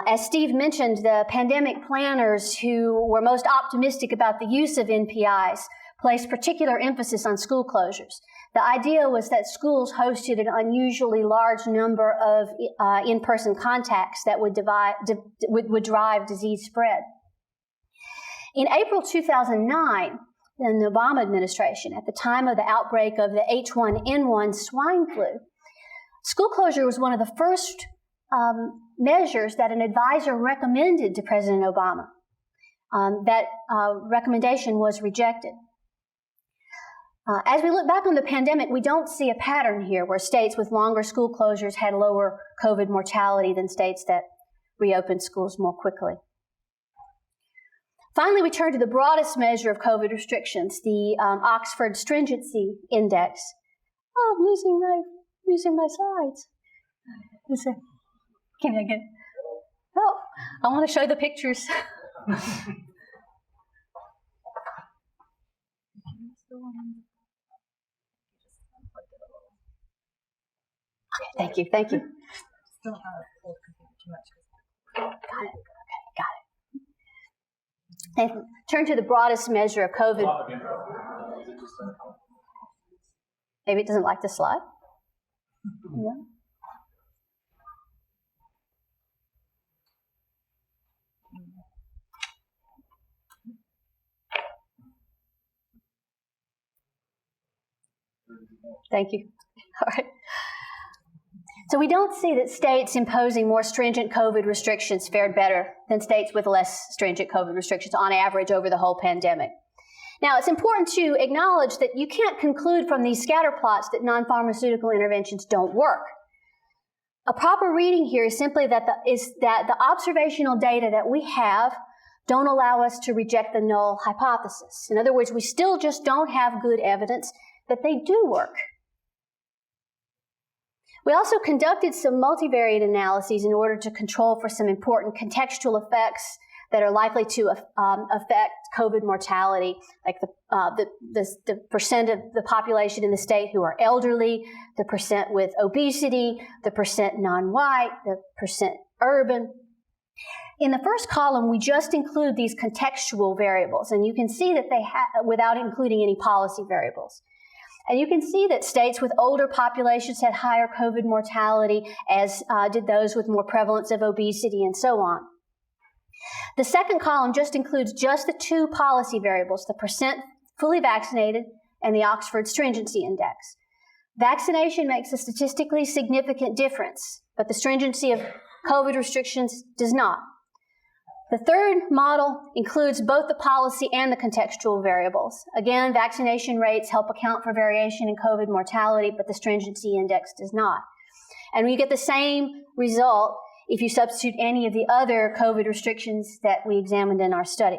As Steve mentioned, the pandemic planners who were most optimistic about the use of NPIs placed particular emphasis on school closures. The idea was that schools hosted an unusually large number of in-person contacts that would drive disease spread. In April 2009, in the Obama administration, at the time of the outbreak of the H1N1 swine flu, school closure was one of the first measures that an advisor recommended to President Obama. That recommendation was rejected. As we look back on the pandemic, we don't see a pattern here where states with longer school closures had lower COVID mortality than states that reopened schools more quickly. Finally, we turn to the broadest measure of COVID restrictions, the Oxford Stringency Index. Oh, I'm losing my slides. Can I get? Oh, I want to show the pictures. Thank you. Got it. And turn to the broadest measure of COVID. Maybe it doesn't like the slide. Yeah. Thank you. All right. So we don't see that states imposing more stringent COVID restrictions fared better than states with less stringent COVID restrictions on average over the whole pandemic. Now, it's important to acknowledge that you can't conclude from these scatter plots that non-pharmaceutical interventions don't work. A proper reading here is simply that the observational data that we have don't allow us to reject the null hypothesis. In other words, we still just don't have good evidence that they do work. We also conducted some multivariate analyses in order to control for some important contextual effects that are likely to affect COVID mortality, like the percent of the population in the state who are elderly, the percent with obesity, the percent non-white, the percent urban. In the first column, we just include these contextual variables, and you can see that they without including any policy variables. And you can see that states with older populations had higher COVID mortality, as did those with more prevalence of obesity and so on. The second column just includes just the two policy variables, the percent fully vaccinated and the Oxford Stringency Index. Vaccination makes a statistically significant difference, but the stringency of COVID restrictions does not. The third model includes both the policy and the contextual variables. Again, vaccination rates help account for variation in COVID mortality, but the stringency index does not. And you get the same result if you substitute any of the other COVID restrictions that we examined in our study.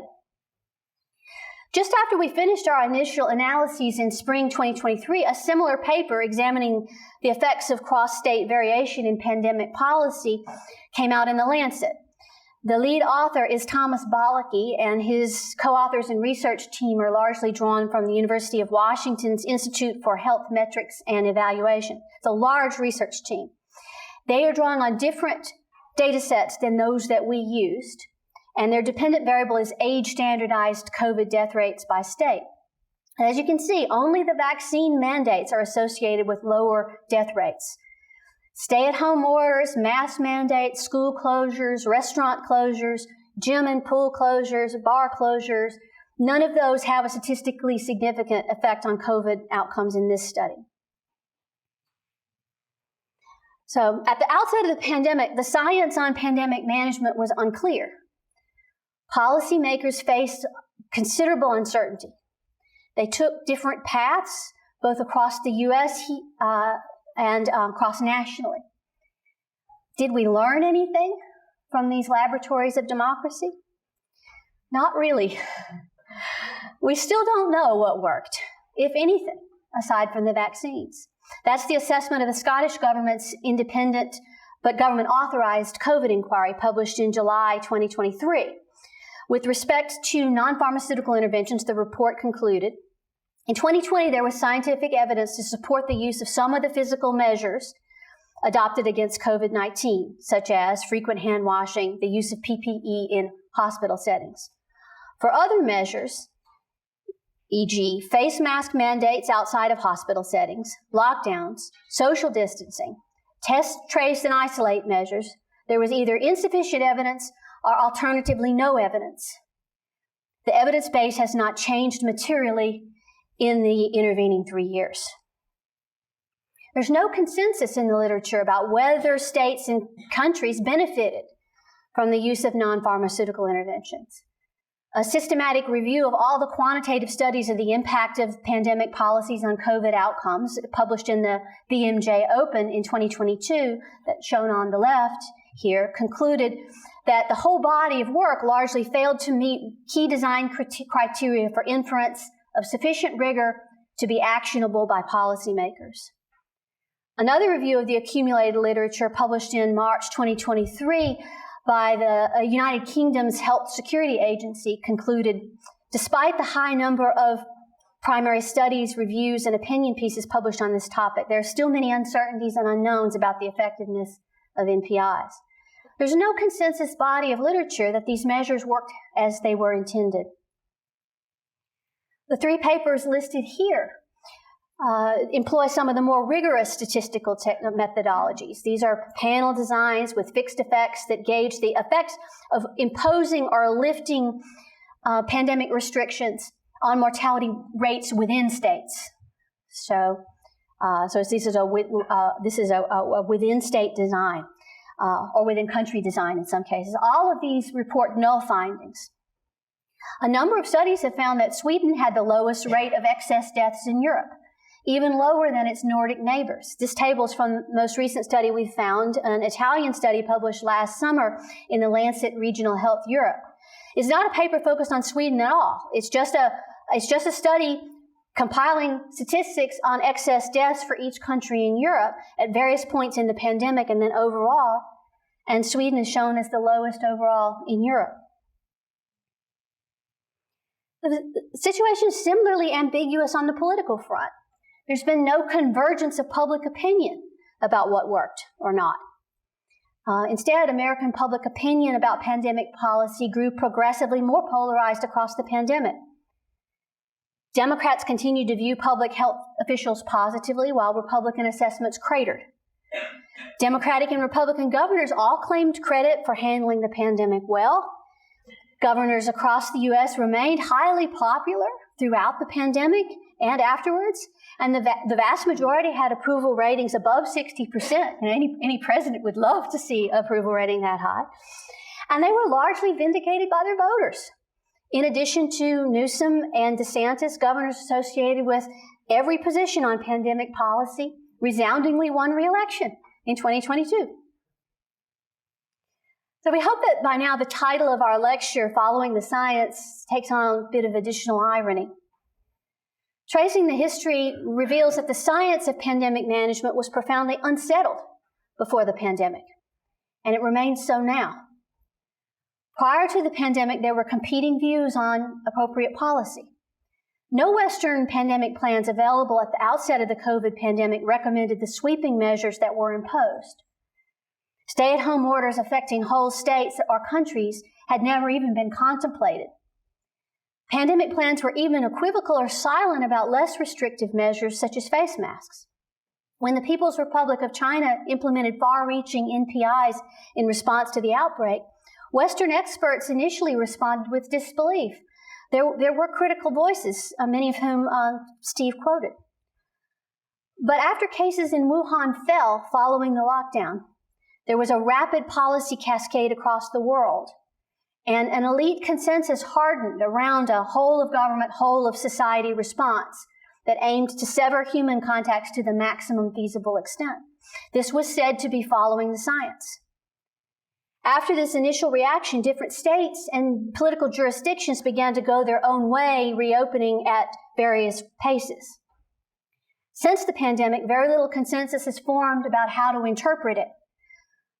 Just after we finished our initial analyses in spring 2023, a similar paper examining the effects of cross-state variation in pandemic policy came out in The Lancet. The lead author is Thomas Bollocky, and his co-authors and research team are largely drawn from the University of Washington's Institute for Health Metrics and Evaluation. It's a large research team. They are drawing on different data sets than those that we used, and their dependent variable is age-standardized COVID death rates by state. As you can see, only the vaccine mandates are associated with lower death rates. Stay-at-home orders, mask mandates, school closures, restaurant closures, gym and pool closures, bar closures, none of those have a statistically significant effect on COVID outcomes in this study. So at the outset of the pandemic, the science on pandemic management was unclear. Policymakers faced considerable uncertainty. They took different paths, both across the U.S. and cross-nationally. Did we learn anything from these laboratories of democracy? Not really. We still don't know what worked, if anything, aside from the vaccines. That's the assessment of the Scottish government's independent but government-authorized COVID inquiry published in July 2023. With respect to non-pharmaceutical interventions, the report concluded, in 2020, there was scientific evidence to support the use of some of the physical measures adopted against COVID-19, such as frequent hand washing, the use of PPE in hospital settings. For other measures, e.g., face mask mandates outside of hospital settings, lockdowns, social distancing, test, trace, and isolate measures, there was either insufficient evidence or alternatively no evidence. The evidence base has not changed materially in the intervening 3 years. There's no consensus in the literature about whether states and countries benefited from the use of non-pharmaceutical interventions. A systematic review of all the quantitative studies of the impact of pandemic policies on COVID outcomes, published in the BMJ Open in 2022, that's shown on the left here, concluded that the whole body of work largely failed to meet key design criteria for inference of sufficient rigor to be actionable by policymakers. Another review of the accumulated literature published in March 2023 by the United Kingdom's Health Security Agency concluded, despite the high number of primary studies, reviews, and opinion pieces published on this topic, there are still many uncertainties and unknowns about the effectiveness of NPIs. There's no consensus body of literature that these measures worked as they were intended. The three papers listed here employ some of the more rigorous statistical methodologies. These are panel designs with fixed effects that gauge the effects of imposing or lifting pandemic restrictions on mortality rates within states. So this is a within state design or within country design in some cases. All of these report null findings. A number of studies have found that Sweden had the lowest rate of excess deaths in Europe, even lower than its Nordic neighbors. This table is from the most recent study we found, an Italian study published last summer in the Lancet Regional Health Europe. It's not a paper focused on Sweden at all. It's just a study compiling statistics on excess deaths for each country in Europe at various points in the pandemic and then overall, and Sweden is shown as the lowest overall in Europe. The situation is similarly ambiguous on the political front. There's been no convergence of public opinion about what worked or not. Instead, American public opinion about pandemic policy grew progressively more polarized across the pandemic. Democrats continued to view public health officials positively, while Republican assessments cratered. Democratic and Republican governors all claimed credit for handling the pandemic well. Governors across the U.S. remained highly popular throughout the pandemic and afterwards, and the vast majority had approval ratings above 60%. And any president would love to see approval rating that high. And they were largely vindicated by their voters. In addition to Newsom and DeSantis, governors associated with every position on pandemic policy resoundingly won re-election in 2022. So we hope that by now the title of our lecture, Following the Science, takes on a bit of additional irony. Tracing the history reveals that the science of pandemic management was profoundly unsettled before the pandemic, and it remains so now. Prior to the pandemic, there were competing views on appropriate policy. No Western pandemic plans available at the outset of the COVID pandemic recommended the sweeping measures that were imposed. Stay-at-home orders affecting whole states or countries had never even been contemplated. Pandemic plans were even equivocal or silent about less restrictive measures such as face masks. When the People's Republic of China implemented far-reaching NPIs in response to the outbreak, Western experts initially responded with disbelief. There were critical voices, many of whom Steve quoted. But after cases in Wuhan fell following the lockdown, there was a rapid policy cascade across the world, and an elite consensus hardened around a whole-of-government, whole-of-society response that aimed to sever human contacts to the maximum feasible extent. This was said to be following the science. After this initial reaction, different states and political jurisdictions began to go their own way, reopening at various paces. Since the pandemic, very little consensus has formed about how to interpret it.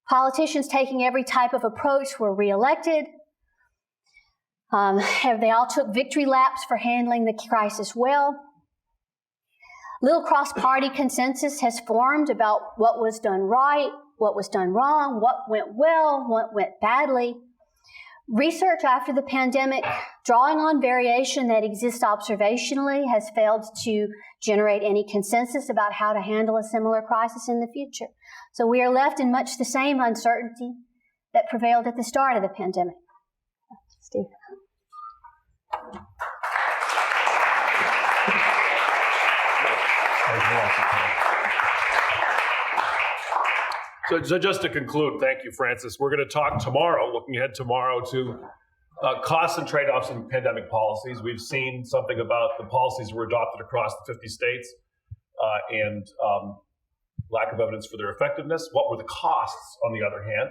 Politicians taking every type of approach were reelected. They all took victory laps for handling the crisis well. Little cross-party consensus has formed about what was done right, what was done wrong, what went well, what went badly. Research after the pandemic, drawing on variation that exists observationally, has failed to generate any consensus about how to handle a similar crisis in the future. So we are left in much the same uncertainty that prevailed at the start of the pandemic. Steve. So just to conclude, thank you, Francis. We're going to talk tomorrow, looking ahead tomorrow, to costs and trade-offs in pandemic policies. We've seen something about the policies that were adopted across the 50 states and lack of evidence for their effectiveness. What were the costs, on the other hand,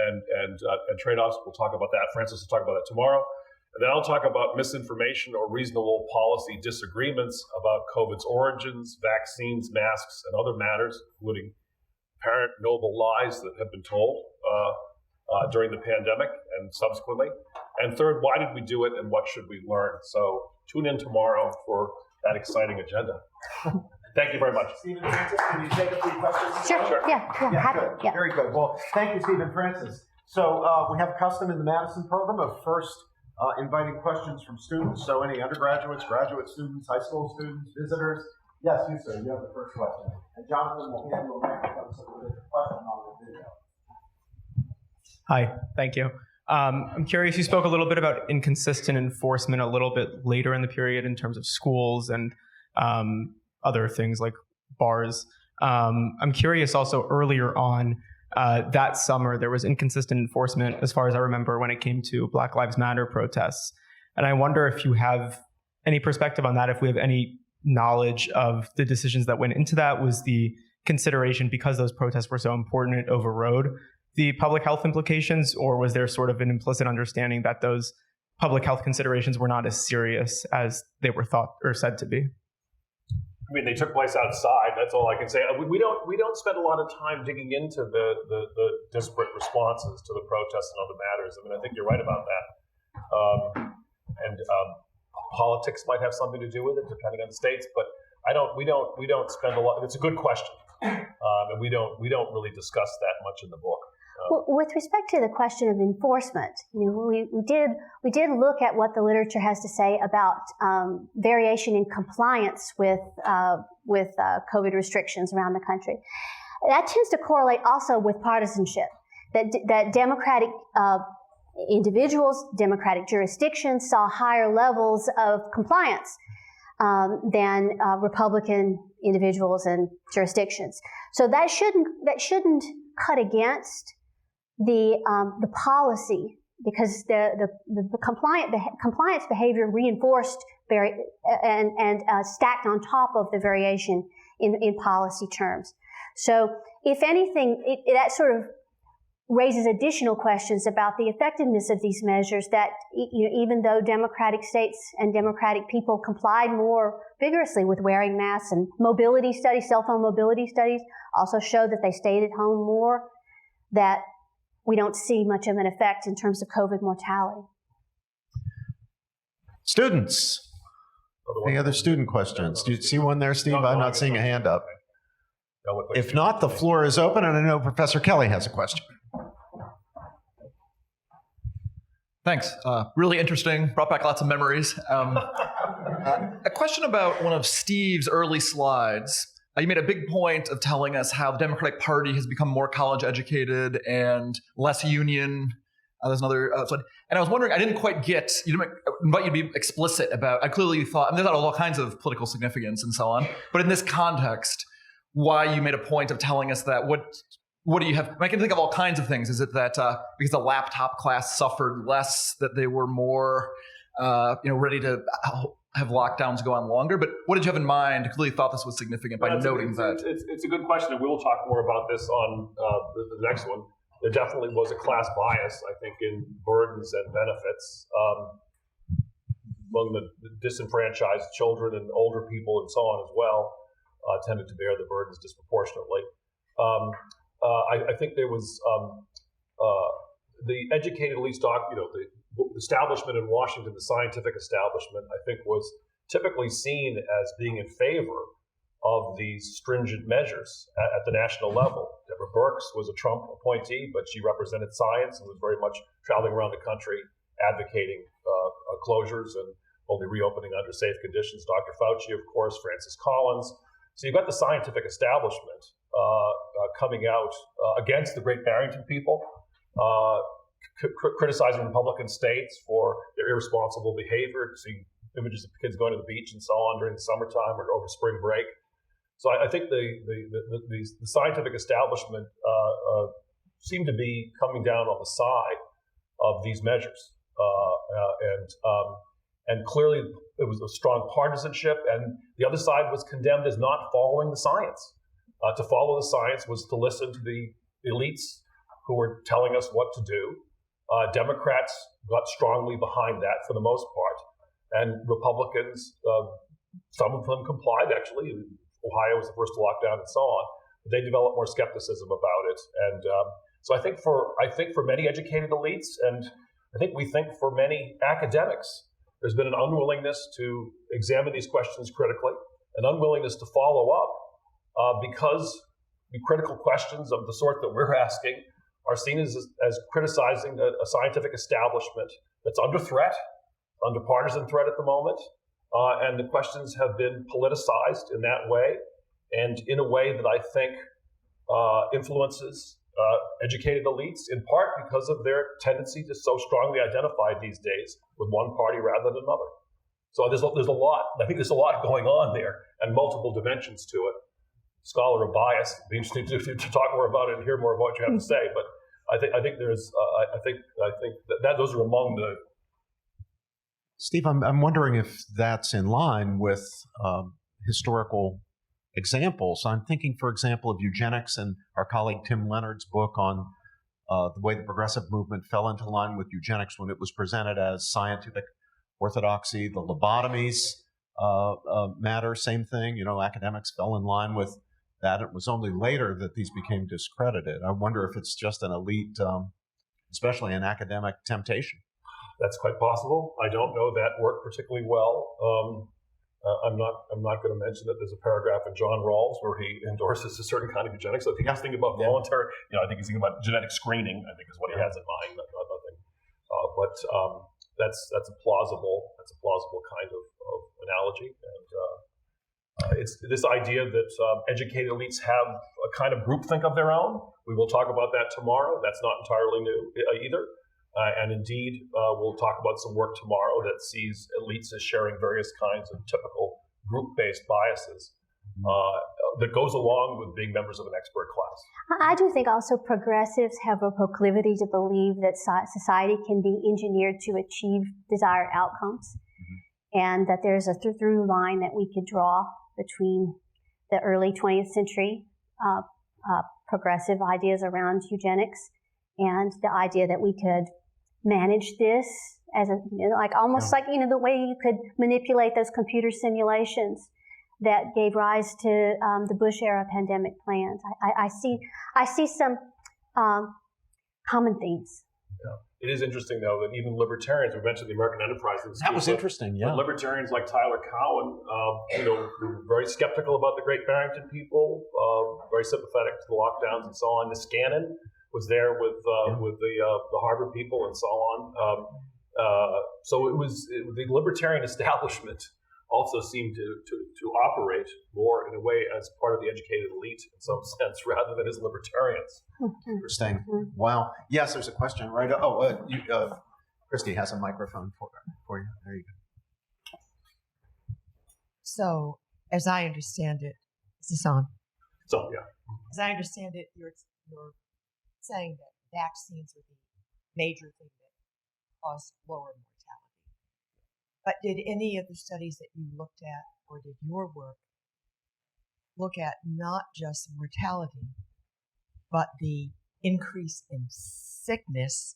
and trade-offs? We'll talk about that. Francis will talk about that tomorrow. And then I'll talk about misinformation or reasonable policy disagreements about COVID's origins, vaccines, masks, and other matters, including apparent noble lies that have been told during the pandemic and subsequently. And third, why did we do it and what should we learn? So tune in tomorrow for that exciting agenda. Thank you very much. Stephen Francis, can you take a few questions? Sure. Yeah, happy. Good. Yeah. Very good. Well, thank you, Stephen Francis. So we have a custom in the Madison program of first inviting questions from students. So any undergraduates, graduate students, high school students, visitors. Yes, you, sir. You have the first question. And Jonathan will hand you a microphone so we'll get the question on the video. Hi, thank you. I'm curious, you spoke a little bit about inconsistent enforcement a little bit later in the period in terms of schools and other things like bars. I'm curious also earlier on that summer, there was inconsistent enforcement as far as I remember when it came to Black Lives Matter protests. And I wonder if you have any perspective on that, if we have any knowledge of the decisions that went into that. Was the consideration because those protests were so important it overrode the public health implications, or was there sort of an implicit understanding that those public health considerations were not as serious as they were thought or said to be? I mean, they took place outside. That's all I can say. We don't spend a lot of time digging into the disparate responses to the protests and other matters. I mean, I think you're right about that. politics might have something to do with it, depending on the states. But we don't spend a lot. It's a good question, and we don't really discuss that much in the book. Well, with respect to the question of enforcement, we did look at what the literature has to say about variation in compliance with COVID restrictions around the country. That tends to correlate also with partisanship. That democratic individuals, democratic jurisdictions saw higher levels of compliance than Republican individuals and jurisdictions. So that shouldn't cut against the policy, because the compliance behavior reinforced and stacked on top of the variation in policy terms. So if anything, that sort of raises additional questions about the effectiveness of these measures, that even though democratic states and democratic people complied more vigorously with wearing masks, and mobility studies, cell phone mobility studies also show that they stayed at home more, that we don't see much of an effect in terms of COVID mortality. Students, any other student questions? Do you see one there, Steve? I'm not seeing a hand up. If not, the floor is open, and I know Professor Kelly has a question. Thanks. Really interesting. Brought back lots of memories. A question about one of Steve's early slides. You made a big point of telling us how the Democratic Party has become more college educated and less union. There's another slide. And I was wondering, I didn't quite get, I invite you to be explicit about, I clearly thought, there's all kinds of political significance and so on, but in this context, why you made a point of telling us that. What do you have? I can think of all kinds of things. Is it that because the laptop class suffered less, that they were more, ready to have lockdowns go on longer? But what did you have in mind? I clearly thought this was significant by noting that. It's a good question, and we'll talk more about this on the next one. There definitely was a class bias, I think, in burdens and benefits among the disenfranchised children and older people and so on as well, tended to bear the burdens disproportionately. I think there was the educated elite stock, the establishment in Washington, the scientific establishment, I think was typically seen as being in favor of these stringent measures at the national level. Deborah Birx was a Trump appointee, but she represented science and was very much traveling around the country advocating closures and only reopening under safe conditions. Dr. Fauci, of course, Francis Collins. So you've got the scientific establishment coming out against the great Barrington people, criticizing Republican states for their irresponsible behavior, seeing images of kids going to the beach and so on during the summertime or over spring break. So I think the scientific establishment seemed to be coming down on the side of these measures, and clearly it was a strong partisanship, and the other side was condemned as not following the science. To follow the science was to listen to the elites who were telling us what to do. Democrats got strongly behind that for the most part, and Republicans, some of them complied actually. Ohio was the first to lock down and so on. But they developed more skepticism about it, and so I think for many educated elites, and I think we think for many academics, there's been an unwillingness to examine these questions critically, an unwillingness to follow up, because the critical questions of the sort that we're asking are seen as criticizing a scientific establishment that's under threat, under partisan threat at the moment, and the questions have been politicized in that way, and in a way that I think influences educated elites, in part because of their tendency to so strongly identify these days with one party rather than another. So there's a lot. I think there's a lot going on there, and multiple dimensions to it. Scholar of bias, it'd be interesting to talk more about it and hear more of what you have to say. But I think there's I think that those are among the. Steve, I'm wondering if that's in line with historical examples. I'm thinking, for example, of eugenics and our colleague Tim Leonard's book on the way the progressive movement fell into line with eugenics when it was presented as scientific orthodoxy. The lobotomies matter, same thing. Academics fell in line with that. It was only later that these became discredited. I wonder if it's just an elite, especially an academic temptation. That's quite possible. I don't know that work particularly well. I'm not going to mention that there's a paragraph in John Rawls where he endorses a certain kind of eugenics. So I think he's thinking about voluntary. I think he's thinking about genetic screening. I think is what he has in mind. Not nothing. But that's a plausible kind of analogy. And it's this idea that educated elites have a kind of groupthink of their own. We will talk about that tomorrow. That's not entirely new either. And indeed, we'll talk about some work tomorrow that sees elites as sharing various kinds of typical group-based biases that goes along with being members of an expert class. I do think also progressives have a proclivity to believe that society can be engineered to achieve desired outcomes, and that there's a through line that we could draw between the early 20th century progressive ideas around eugenics and the idea that we could manage this as almost like the way you could manipulate those computer simulations that gave rise to the Bush era pandemic plans. I see some common themes. It is interesting, though, that even libertarians, we mentioned the American Enterprise. That was interesting, yeah. Libertarians like Tyler Cowen, were very skeptical about the Great Barrington people, very sympathetic to the lockdowns and so on. Niskanen was there with the Harvard people and so on. So it was the libertarian establishment also seemed to operate more in a way as part of the educated elite in some sense, rather than as libertarians. Interesting. Wow. Yes, there's a question, right? Christy has a microphone for you. There you go. So, as I understand it, is this on? So, yeah. As I understand it, you're saying that vaccines are the major thing that cause lower mortality. But did any of the studies that you looked at, or did your work look at not just mortality, but the increase in sickness,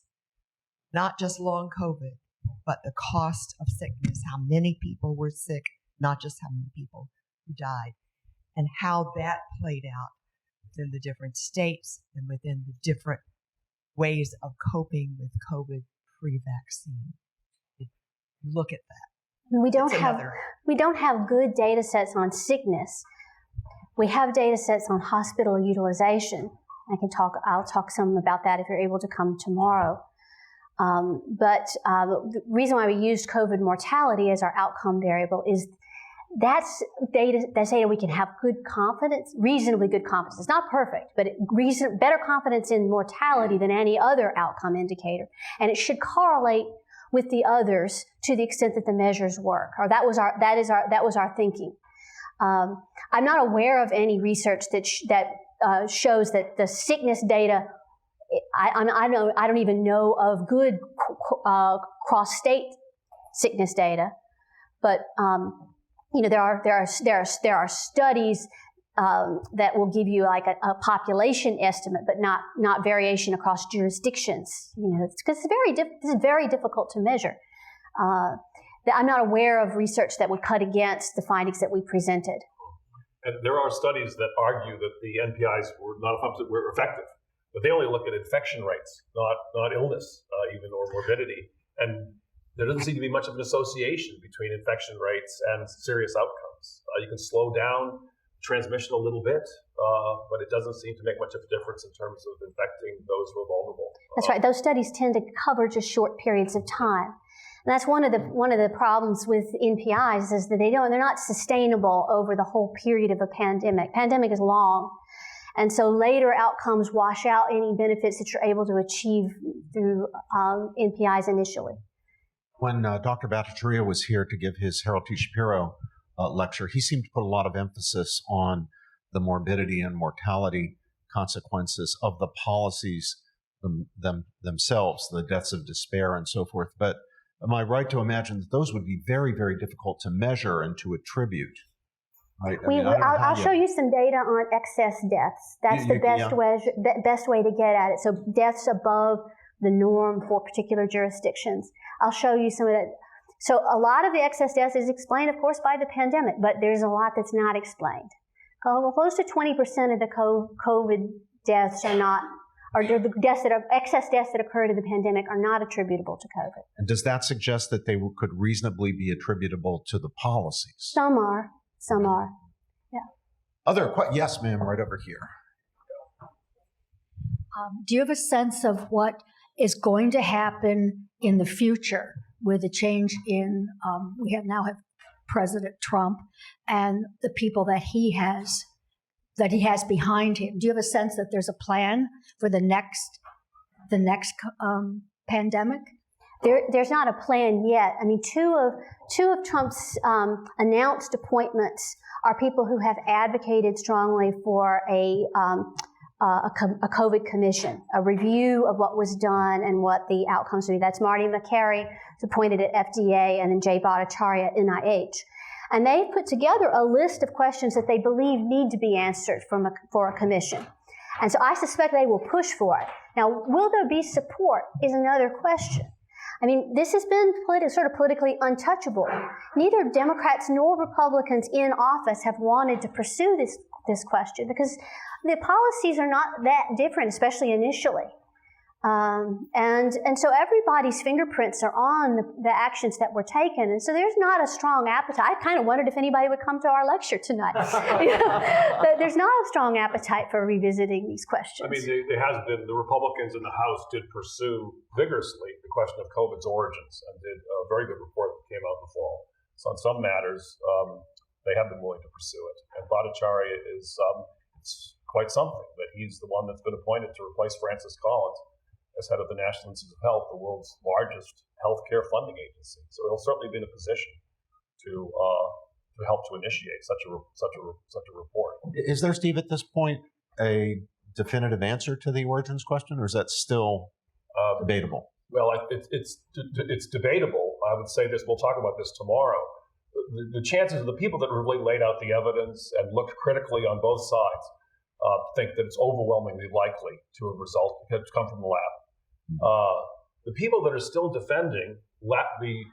not just long COVID, but the cost of sickness, how many people were sick, not just how many people who died, and how that played out within the different states and within the different ways of coping with COVID pre-vaccine? Look at that. We don't have good data sets on sickness. We have data sets on hospital utilization. I'll talk some about that if you're able to come tomorrow. But the reason why we used COVID mortality as our outcome variable is that's data we can have good confidence, reasonably good confidence. It's not perfect, but better confidence in mortality than any other outcome indicator. And it should correlate with the others to the extent that the measures work. Or that was our thinking. I'm not aware of any research that shows that the sickness data. I don't even know of good cross-state sickness data, but there are studies that will give you like a population estimate, but not variation across jurisdictions. Because this is very difficult to measure. I'm not aware of research that would cut against the findings that we presented. And there are studies that argue that the NPIs were effective, but they only look at infection rates, not illness, even, or morbidity. And there doesn't seem to be much of an association between infection rates and serious outcomes. You can slow down transmission a little bit, but it doesn't seem to make much of a difference in terms of infecting those who are vulnerable. That's right. Those studies tend to cover just short periods of time. And that's one of the problems with NPIs is that they're not sustainable over the whole period of a pandemic. Pandemic is long. And so later outcomes wash out any benefits that you're able to achieve through NPIs initially. When Dr. Bhattacharya was here to give his Harold T. Shapiro lecture, he seemed to put a lot of emphasis on the morbidity and mortality consequences of the policies themselves, the deaths of despair and so forth. But am I right to imagine that those would be very, very difficult to measure and to attribute? Right? I'll show you some data on excess deaths. That's the best way to get at it. So deaths above the norm for particular jurisdictions. I'll show you some of that. So a lot of the excess deaths is explained, of course, by the pandemic, but there's a lot that's not explained. Close to 20% of the COVID deaths are or the excess deaths that occurred in the pandemic are not attributable to COVID. And does that suggest that they could reasonably be attributable to the policies? Some are. Yeah. Yes, ma'am, right over here. Do you have a sense of what is going to happen in the future with the change in, we now have President Trump and the people that he has behind him? Do you have a sense that there's a plan for the next pandemic? There's not a plan yet. I mean, two of Trump's announced appointments are people who have advocated strongly for a COVID commission, a review of what was done and what the outcomes would be. That's Marty McCary, who's appointed at FDA, and then Jay Bhattacharya at NIH. And they've put together a list of questions that they believe need to be answered for a commission. And so I suspect they will push for it. Now, will there be support is another question. I mean, this has been sort of politically untouchable. Neither Democrats nor Republicans in office have wanted to pursue this question because the policies are not that different, especially initially. And so everybody's fingerprints are on the actions that were taken. And so there's not a strong appetite. I kind of wondered if anybody would come to our lecture tonight. There's not a strong appetite for revisiting these questions. I mean, there has been, the Republicans in the House did pursue vigorously the question of COVID's origins and did a very good report that came out in the fall. So on some matters, they have been willing to pursue it. And Bhattacharya is it's quite something that he's the one that's been appointed to replace Francis Collins as head of the National Institutes of Health, the world's largest healthcare funding agency. So he'll certainly be in a position to help to initiate such a report. Is there, Steve, at this point, a definitive answer to the origins question, or is that still debatable? Well, it's debatable. I would say this. We'll talk about this tomorrow. The chances of the people that really laid out the evidence and looked critically on both sides think that it's overwhelmingly likely to have come from the lab. The people that are still defending the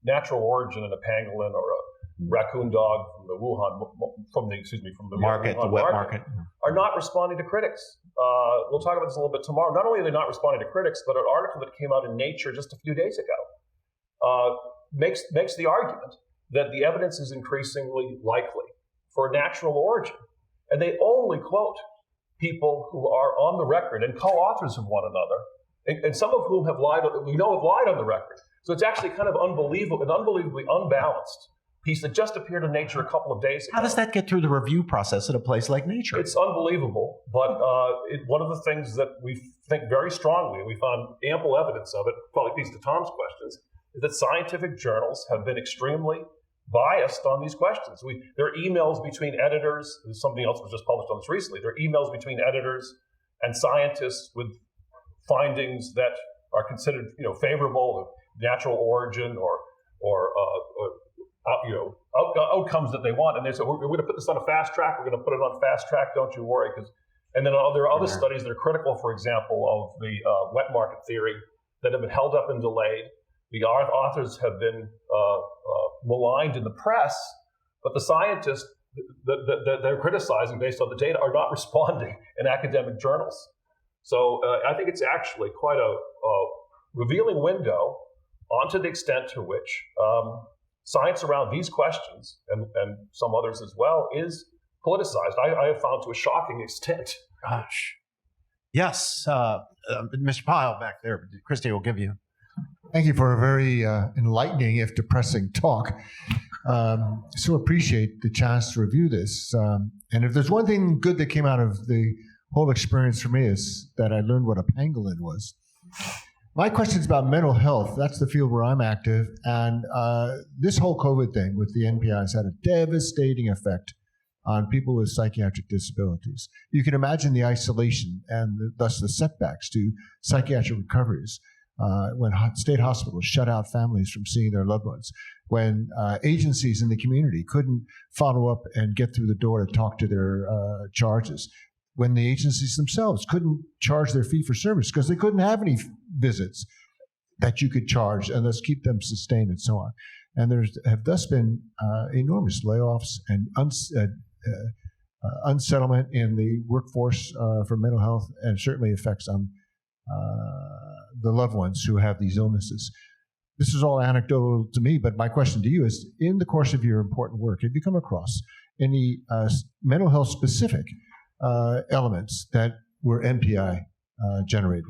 natural origin in a pangolin or a raccoon dog from the market, Wuhan the wet market, are not responding to critics. We'll talk about this a little bit tomorrow. Not only are they not responding to critics, but an article that came out in Nature just a few days ago makes the argument that the evidence is increasingly likely for a natural origin. And they only quote people who are on the record and co-authors of one another, and some of whom have lied on the record. So it's actually kind of unbelievable, an unbelievably unbalanced piece that just appeared in Nature a couple of days ago. How does that get through the review process at a place like Nature? It's unbelievable, but one of the things that we think very strongly, and we found ample evidence of it, probably piece to Tom's questions, is that scientific journals have been extremely biased on these questions. There are emails between editors. Something else was just published on this recently. There are emails between editors and scientists with findings that are considered, favorable of natural origin or outcomes that they want. And they say, we're going to put this on a fast track. We're going to put it on fast track. Don't you worry. And then there are other studies that are critical, for example, of the wet market theory that have been held up and delayed. The authors have been maligned in the press, but the scientists that they're criticizing based on the data are not responding in academic journals. So I think it's actually quite a revealing window onto the extent to which science around these questions, and some others as well, is politicized. I have found to a shocking extent. Gosh. Yes, Mr. Pyle back there. Christy will give you. Thank you for a very enlightening, if depressing, talk. So appreciate the chance to review this. And if there's one thing good that came out of the whole experience for me is that I learned what a pangolin was. My question is about mental health. That's the field where I'm active. And this whole COVID thing with the NPI has had a devastating effect on people with psychiatric disabilities. You can imagine the isolation and thus the setbacks to psychiatric recoveries. When state hospitals shut out families from seeing their loved ones, when agencies in the community couldn't follow up and get through the door to talk to their charges, when the agencies themselves couldn't charge their fee for service because they couldn't have any visits that you could charge and thus keep them sustained and so on. And there have thus been enormous layoffs and unsettlement in the workforce for mental health, and certainly effects on the loved ones who have these illnesses. This is all anecdotal to me, but my question to you is, in the course of your important work, have you come across any mental health specific elements that were NPI generated?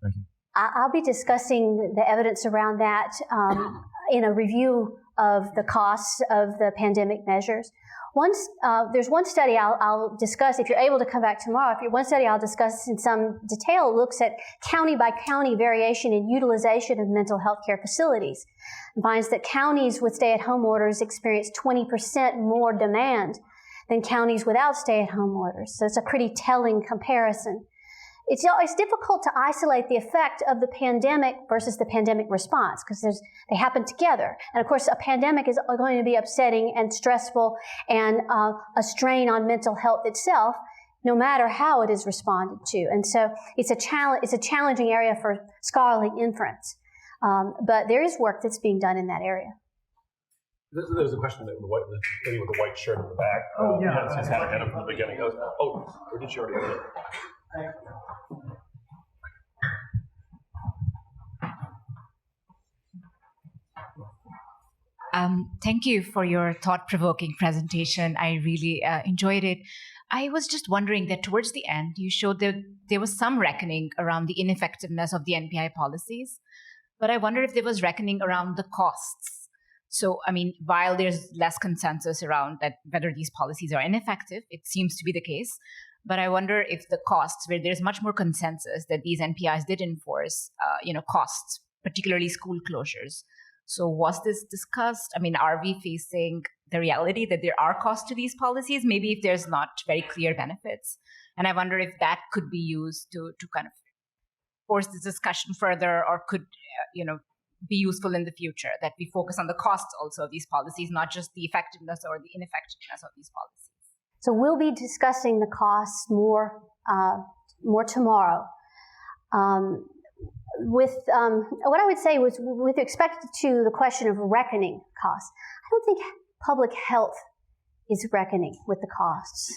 Thank you. I'll be discussing the evidence around that in a review of the costs of the pandemic measures. There's one study I'll discuss, if you're able to come back tomorrow, one study I'll discuss in some detail looks at county by county variation in utilization of mental health care facilities. It finds that counties with stay-at-home orders experience 20% more demand than counties without stay-at-home orders. So it's a pretty telling comparison. It's difficult to isolate the effect of the pandemic versus the pandemic response because they happen together. And of course, a pandemic is going to be upsetting and stressful and a strain on mental health itself, no matter how it is responded to. And so it's a challenging area for scholarly inference. But there is work that's being done in that area. There's a question with the lady with the white shirt in the back. Oh, yeah. She's had her hand up from the beginning. Oh, or did she already have it? Thank you for your thought-provoking presentation. I really enjoyed it. I was just wondering that towards the end, you showed that there was some reckoning around the ineffectiveness of the NPI policies, but I wonder if there was reckoning around the costs. So, I mean, while there's less consensus around that whether these policies are ineffective, it seems to be the case, but I wonder if the costs, where there's much more consensus that these NPIs did enforce, costs, particularly school closures. So was this discussed? I mean, are we facing the reality that there are costs to these policies, maybe if there's not very clear benefits? And I wonder if that could be used to kind of force this discussion further, or could, be useful in the future, that we focus on the costs also of these policies, not just the effectiveness or the ineffectiveness of these policies. So we'll be discussing the costs more tomorrow. What I would say was, with respect to the question of reckoning costs, I don't think public health is reckoning with the costs.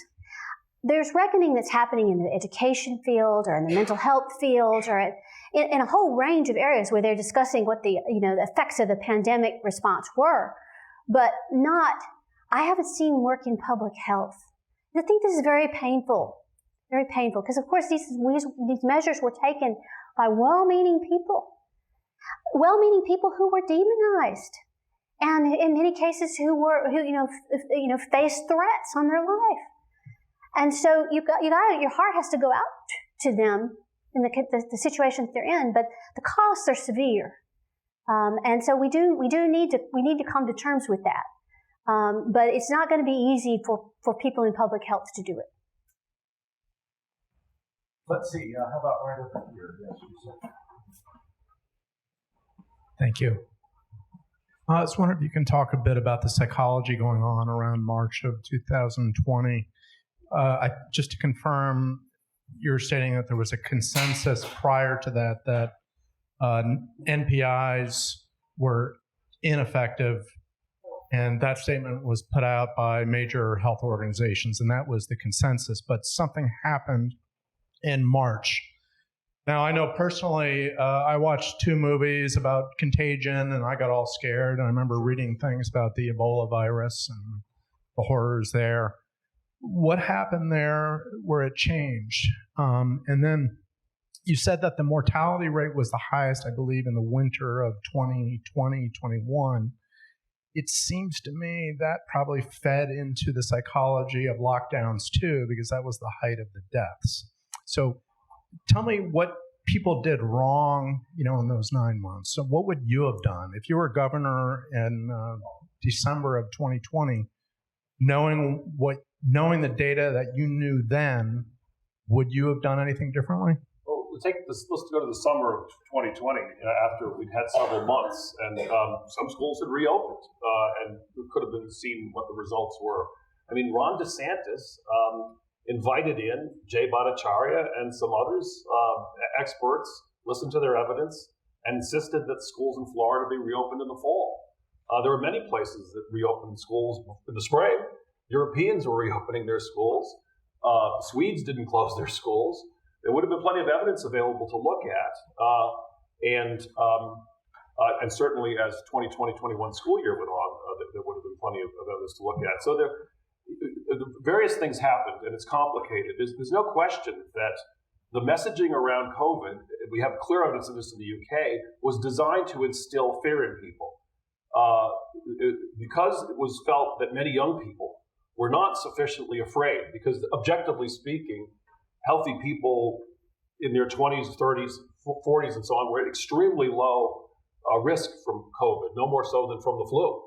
There's reckoning that's happening in the education field or in the mental health field or in a whole range of areas where they're discussing what the effects of the pandemic response were, but I haven't seen work in public health. I think this is very painful, because of course these measures were taken by well-meaning people who were demonized, and in many cases who faced threats on their life. And so your heart has to go out to them in the situations they're in, but the costs are severe, and so we need to come to terms with that. But it's not going to be easy for people in public health to do it. Let's see. How about right over here? Yes, you said. Thank you. I was wondering if you can talk a bit about the psychology going on around March of 2020. Just to confirm, you're stating that there was a consensus prior to that NPIs were ineffective, and that statement was put out by major health organizations, and that was the consensus. But something happened in March. Now, I know personally, I watched 2 movies about contagion, and I got all scared. I remember reading things about the Ebola virus and the horrors there. What happened there where it changed? And then you said that the mortality rate was the highest, I believe, in the winter of 2020-21. It seems to me that probably fed into the psychology of lockdowns too, because that was the height of the deaths. So tell me what people did wrong, in those 9 months. So what would you have done if you were governor in December of 2020, knowing the data that you knew then? Would you have done anything differently? Well, let's go to the summer of 2020, after we'd had several months, and some schools had reopened, and we could have been seeing what the results were. I mean, Ron DeSantis invited in Jay Bhattacharya and some others, experts, listened to their evidence, and insisted that schools in Florida be reopened in the fall. There were many places that reopened schools in the spring, Europeans were reopening their schools. Swedes didn't close their schools. There would have been plenty of evidence available to look at. And certainly as 2020-21 school year went on, there would have been plenty of evidence to look at. So various things happened, and it's complicated. There's no question that the messaging around COVID, we have clear evidence of this in the UK, was designed to instill fear in people. Because it was felt that many young people were not sufficiently afraid, because objectively speaking, healthy people in their 20s, 30s, 40s, and so on were at extremely low risk from COVID, no more so than from the flu.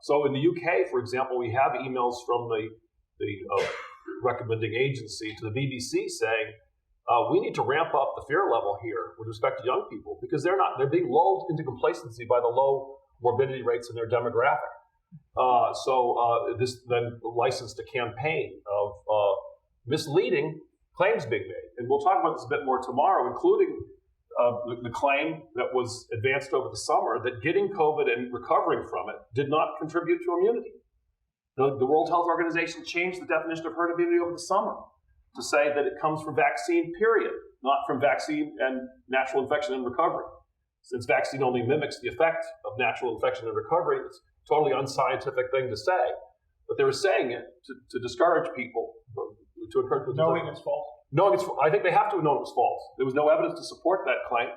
So in the UK, for example, we have emails from the recommending agency to the BBC saying, we need to ramp up the fear level here with respect to young people, because they're being lulled into complacency by the low morbidity rates in their demographic. This then licensed a campaign of misleading claims being made. And we'll talk about this a bit more tomorrow, including the claim that was advanced over the summer that getting COVID and recovering from it did not contribute to immunity. The World Health Organization changed the definition of herd immunity over the summer to say that it comes from vaccine, period, not from vaccine and natural infection and recovery. Since vaccine only mimics the effect of natural infection and recovery, it's a totally unscientific thing to say. But they were saying it to discourage people, to encourage people. Knowing it's false? Knowing it's, I think they have to have known it was false. There was no evidence to support that claim.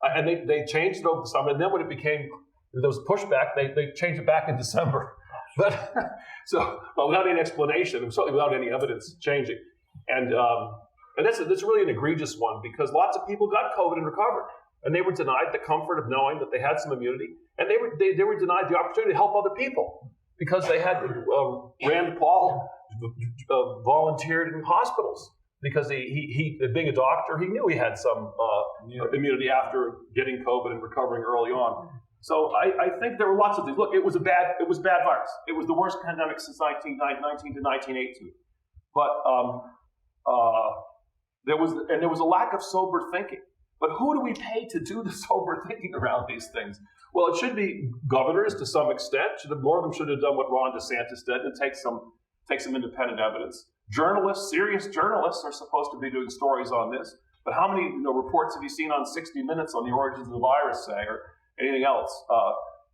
And they changed it over the summer. And then when there was pushback, they changed it back in December. But without any explanation, and certainly without any evidence changing. And that's really an egregious one, because lots of people got COVID and recovered. And they were denied the comfort of knowing that they had some immunity. And they were denied the opportunity to help other people, because they had Rand Paul volunteered in hospitals, because he being a doctor, he knew he had some immunity after getting COVID and recovering early on. So I think there were lots of things. Look, it was bad virus. It was the worst pandemic since 1919 to 1918. But there was a lack of sober thinking. But who do we pay to do the sober thinking around these things? Well, it should be governors to some extent. More of them should have done what Ron DeSantis did and take some independent evidence. Journalists, serious journalists, are supposed to be doing stories on this. But how many reports have you seen on 60 Minutes on the origins of the virus, say, or anything else?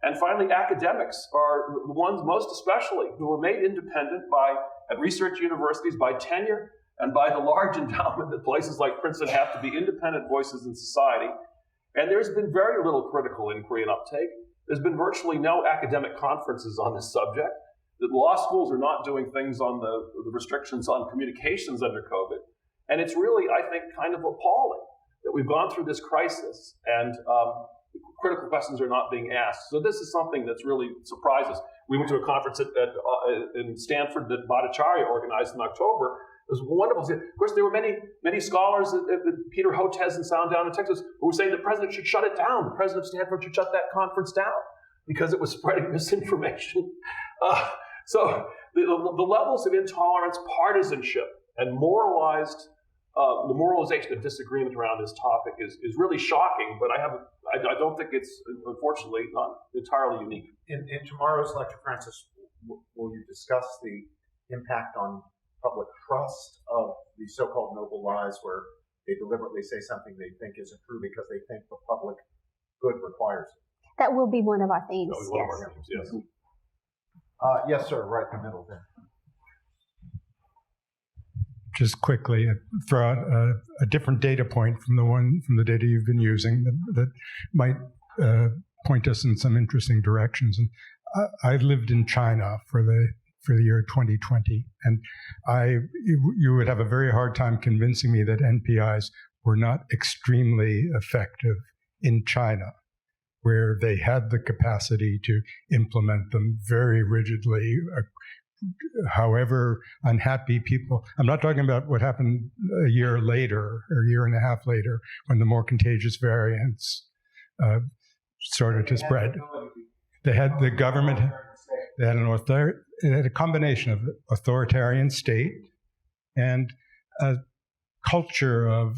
And finally, academics are the ones most especially who were made independent at research universities by tenure and by the large endowment that places like Princeton have to be independent voices in society. And there's been very little critical inquiry and uptake. There's been virtually no academic conferences on this subject. The law schools are not doing things on the restrictions on communications under COVID. And it's really, I think, kind of appalling that we've gone through this crisis and critical questions are not being asked. So this is something that's really surprised us. We went to a conference in Stanford that Bhattacharya organized in October. It was wonderful. Of course, there were many scholars, Peter Hotez in Sounddown in Texas, who were saying the president should shut it down. The president of Stanford should shut that conference down because it was spreading misinformation. So the levels of intolerance, partisanship, and the moralization of disagreement around this topic is really shocking. But I don't think it's, unfortunately, not entirely unique. In tomorrow's lecture, Francis, will you discuss the impact on public trust of the so-called noble lies, where they deliberately say something they think isn't true because they think the public good requires it? That will be one of our themes. That will be one of our themes, yes. Yes, sir, right in the middle there. Just quickly, throw out a different data point from the data you've been using that might point us in some interesting directions. And I lived in China for the year 2020, and you would have a very hard time convincing me that NPIs were not extremely effective in China, where they had the capacity to implement them very rigidly. However unhappy people, I'm not talking about what happened a year later or a year and a half later when the more contagious variants started to spread. They had the government, they had a combination of authoritarian state and a culture of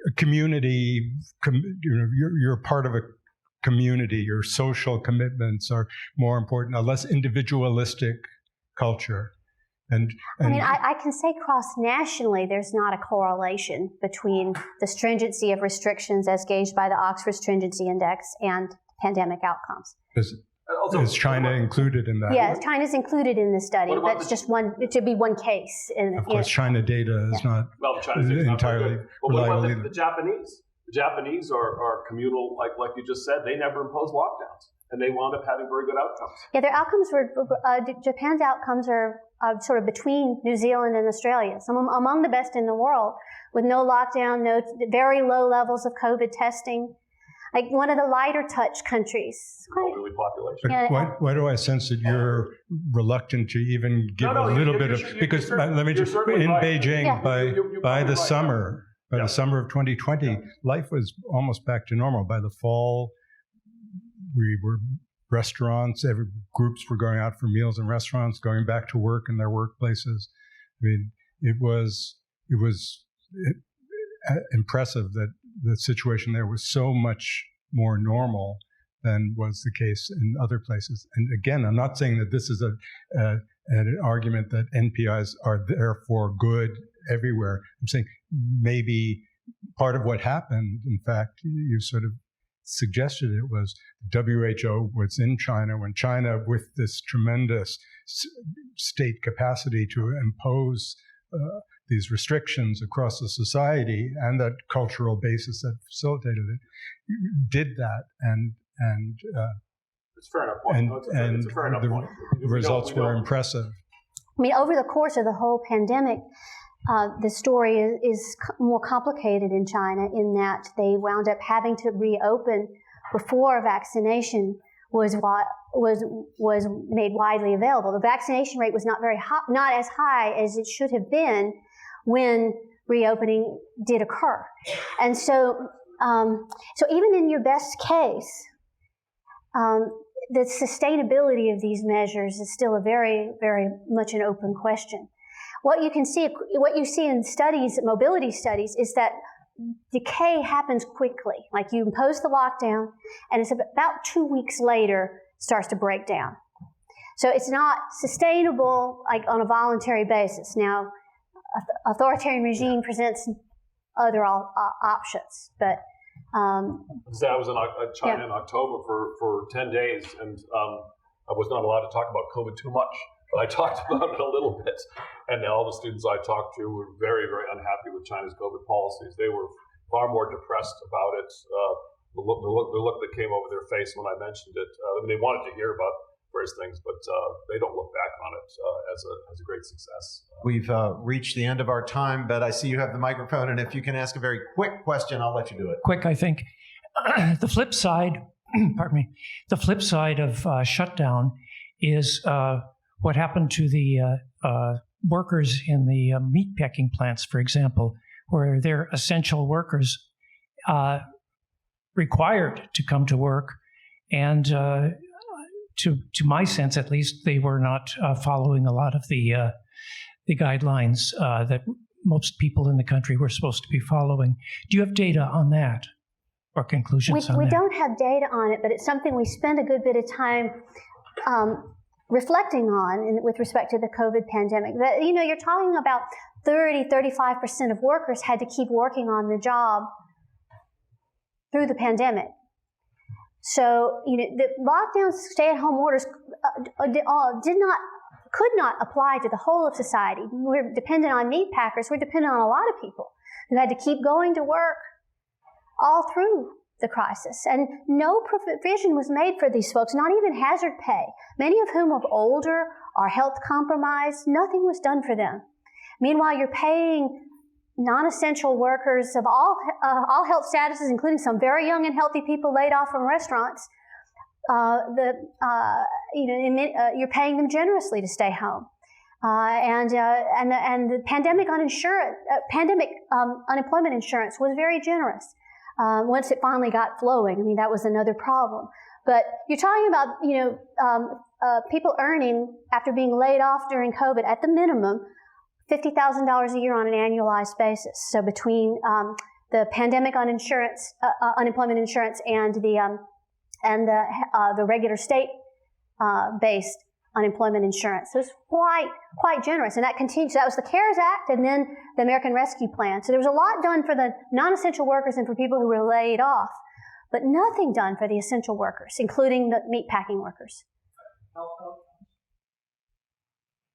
a community. You're part of a community, your social commitments are more important, a less individualistic culture. And I mean, I can say cross-nationally, there's not a correlation between the stringency of restrictions as gauged by the Oxford Stringency Index and pandemic outcomes. Is China included in that? Yes, China's included in the study, but it's just one. It should be one case. Of course, China data is not entirely reliable either. The Japanese? The Japanese are communal, like you just said. They never imposed lockdowns, and they wound up having very good outcomes. Yeah, their outcomes were Japan's outcomes are sort of between New Zealand and Australia, some among the best in the world, with no lockdown, no very low levels of COVID testing. Like one of the lighter touch countries. Elderly population. But why do I sense that you're reluctant to even give a little bit of, because let me just, in Beijing, by the summer of 2020, life was almost back to normal. By the fall, we were restaurants, groups were going out for meals in restaurants, going back to work in their workplaces. I mean, it was impressive that the situation there was so much more normal than was the case in other places. And again, I'm not saying that this is an argument that NPIs are therefore good everywhere. I'm saying maybe part of what happened, in fact, you sort of suggested it, was WHO was in China when China, with this tremendous state capacity to impose these restrictions across the society and that cultural basis that facilitated it, did that, and it's fair enough point. It's a fair enough point. The results were impressive. I mean, over the course of the whole pandemic, the story is more complicated in China in that they wound up having to reopen before vaccination was made widely available. The vaccination rate was not very high, not as high as it should have been when reopening did occur. And so even in your best case, the sustainability of these measures is still a very, very much an open question. What you see in studies, mobility studies, is that decay happens quickly. Like you impose the lockdown, and it's about 2 weeks later starts to break down. So it's not sustainable like on a voluntary basis. Now, authoritarian regime presents other options, but I was in China in October for 10 days, and I was not allowed to talk about COVID too much, but I talked about it a little bit. And all the students I talked to were very, very unhappy with China's COVID policies. They were far more depressed about it. The look that came over their face when I mentioned it. They wanted to hear about various things, but they don't look back on it as a great success. We've reached the end of our time, but I see you have the microphone, and if you can ask a very quick question, I'll let you do it. Quick, I think. The flip side, pardon me, the flip side of shutdown is what happened to the workers in the meat packing plants, for example, where they're essential workers required to come to work, and to my sense, at least, they were not following a lot of the guidelines that most people in the country were supposed to be following. Do you have data on that, or conclusions on that? We don't have data on it, but it's something we spend a good bit of time reflecting on with respect to the COVID pandemic. That, you're talking about 35% of workers had to keep working on the job through the pandemic. So, the lockdown, stay-at-home orders could not apply to the whole of society. We're dependent on meat packers. We're dependent on a lot of people who had to keep going to work all through the crisis. And no provision was made for these folks, not even hazard pay, many of whom are older, are health compromised. Nothing was done for them. Meanwhile, you're paying non-essential workers of all health statuses, including some very young and healthy people laid off from restaurants. You're paying them generously to stay home, and the pandemic unemployment insurance was very generous. Once it finally got flowing, that was another problem. But you're talking about people earning, after being laid off during COVID, at the minimum, $50,000 a year on an annualized basis. So between the pandemic unemployment insurance and the and the regular state-based unemployment insurance. So it's quite generous, and that continues. That was the CARES Act, and then the American Rescue Plan. So there was a lot done for the non-essential workers and for people who were laid off, but nothing done for the essential workers, including the meatpacking workers.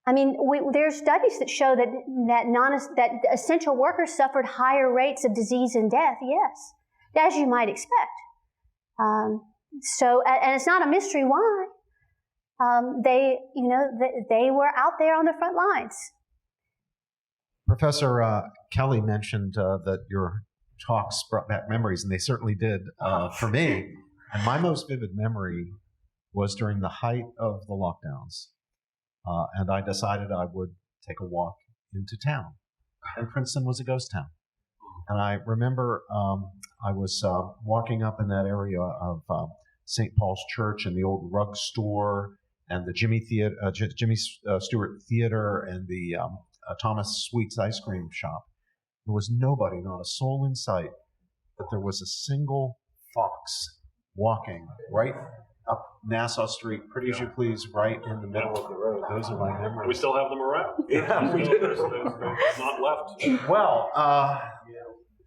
I mean, there's studies that show that essential workers suffered higher rates of disease and death. Yes, as you might expect. And it's not a mystery why. They were out there on the front lines. Professor Kelly mentioned that your talks brought back memories, and they certainly did for me. And my most vivid memory was during the height of the lockdowns. And I decided I would take a walk into town. And Princeton was a ghost town. And I remember I was walking up in that area of St. Paul's Church and the old rug store and the Jimmy Stewart Theater and the Thomas Sweets ice cream shop. There was nobody, not a soul in sight, but there was a single fox walking right up Nassau Street, pretty as you please, right in the middle of the road. Those are my memories. We still have them around. Yeah, we do. There's not left. Well,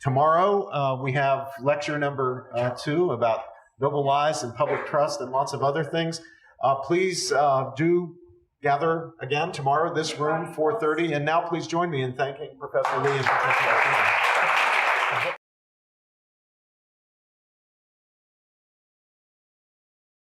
tomorrow we have lecture number 2 about noble lies and public trust and lots of other things. Please do gather again tomorrow, this room, 4:30. And now please join me in thanking Professor Lee and Professor Barrington.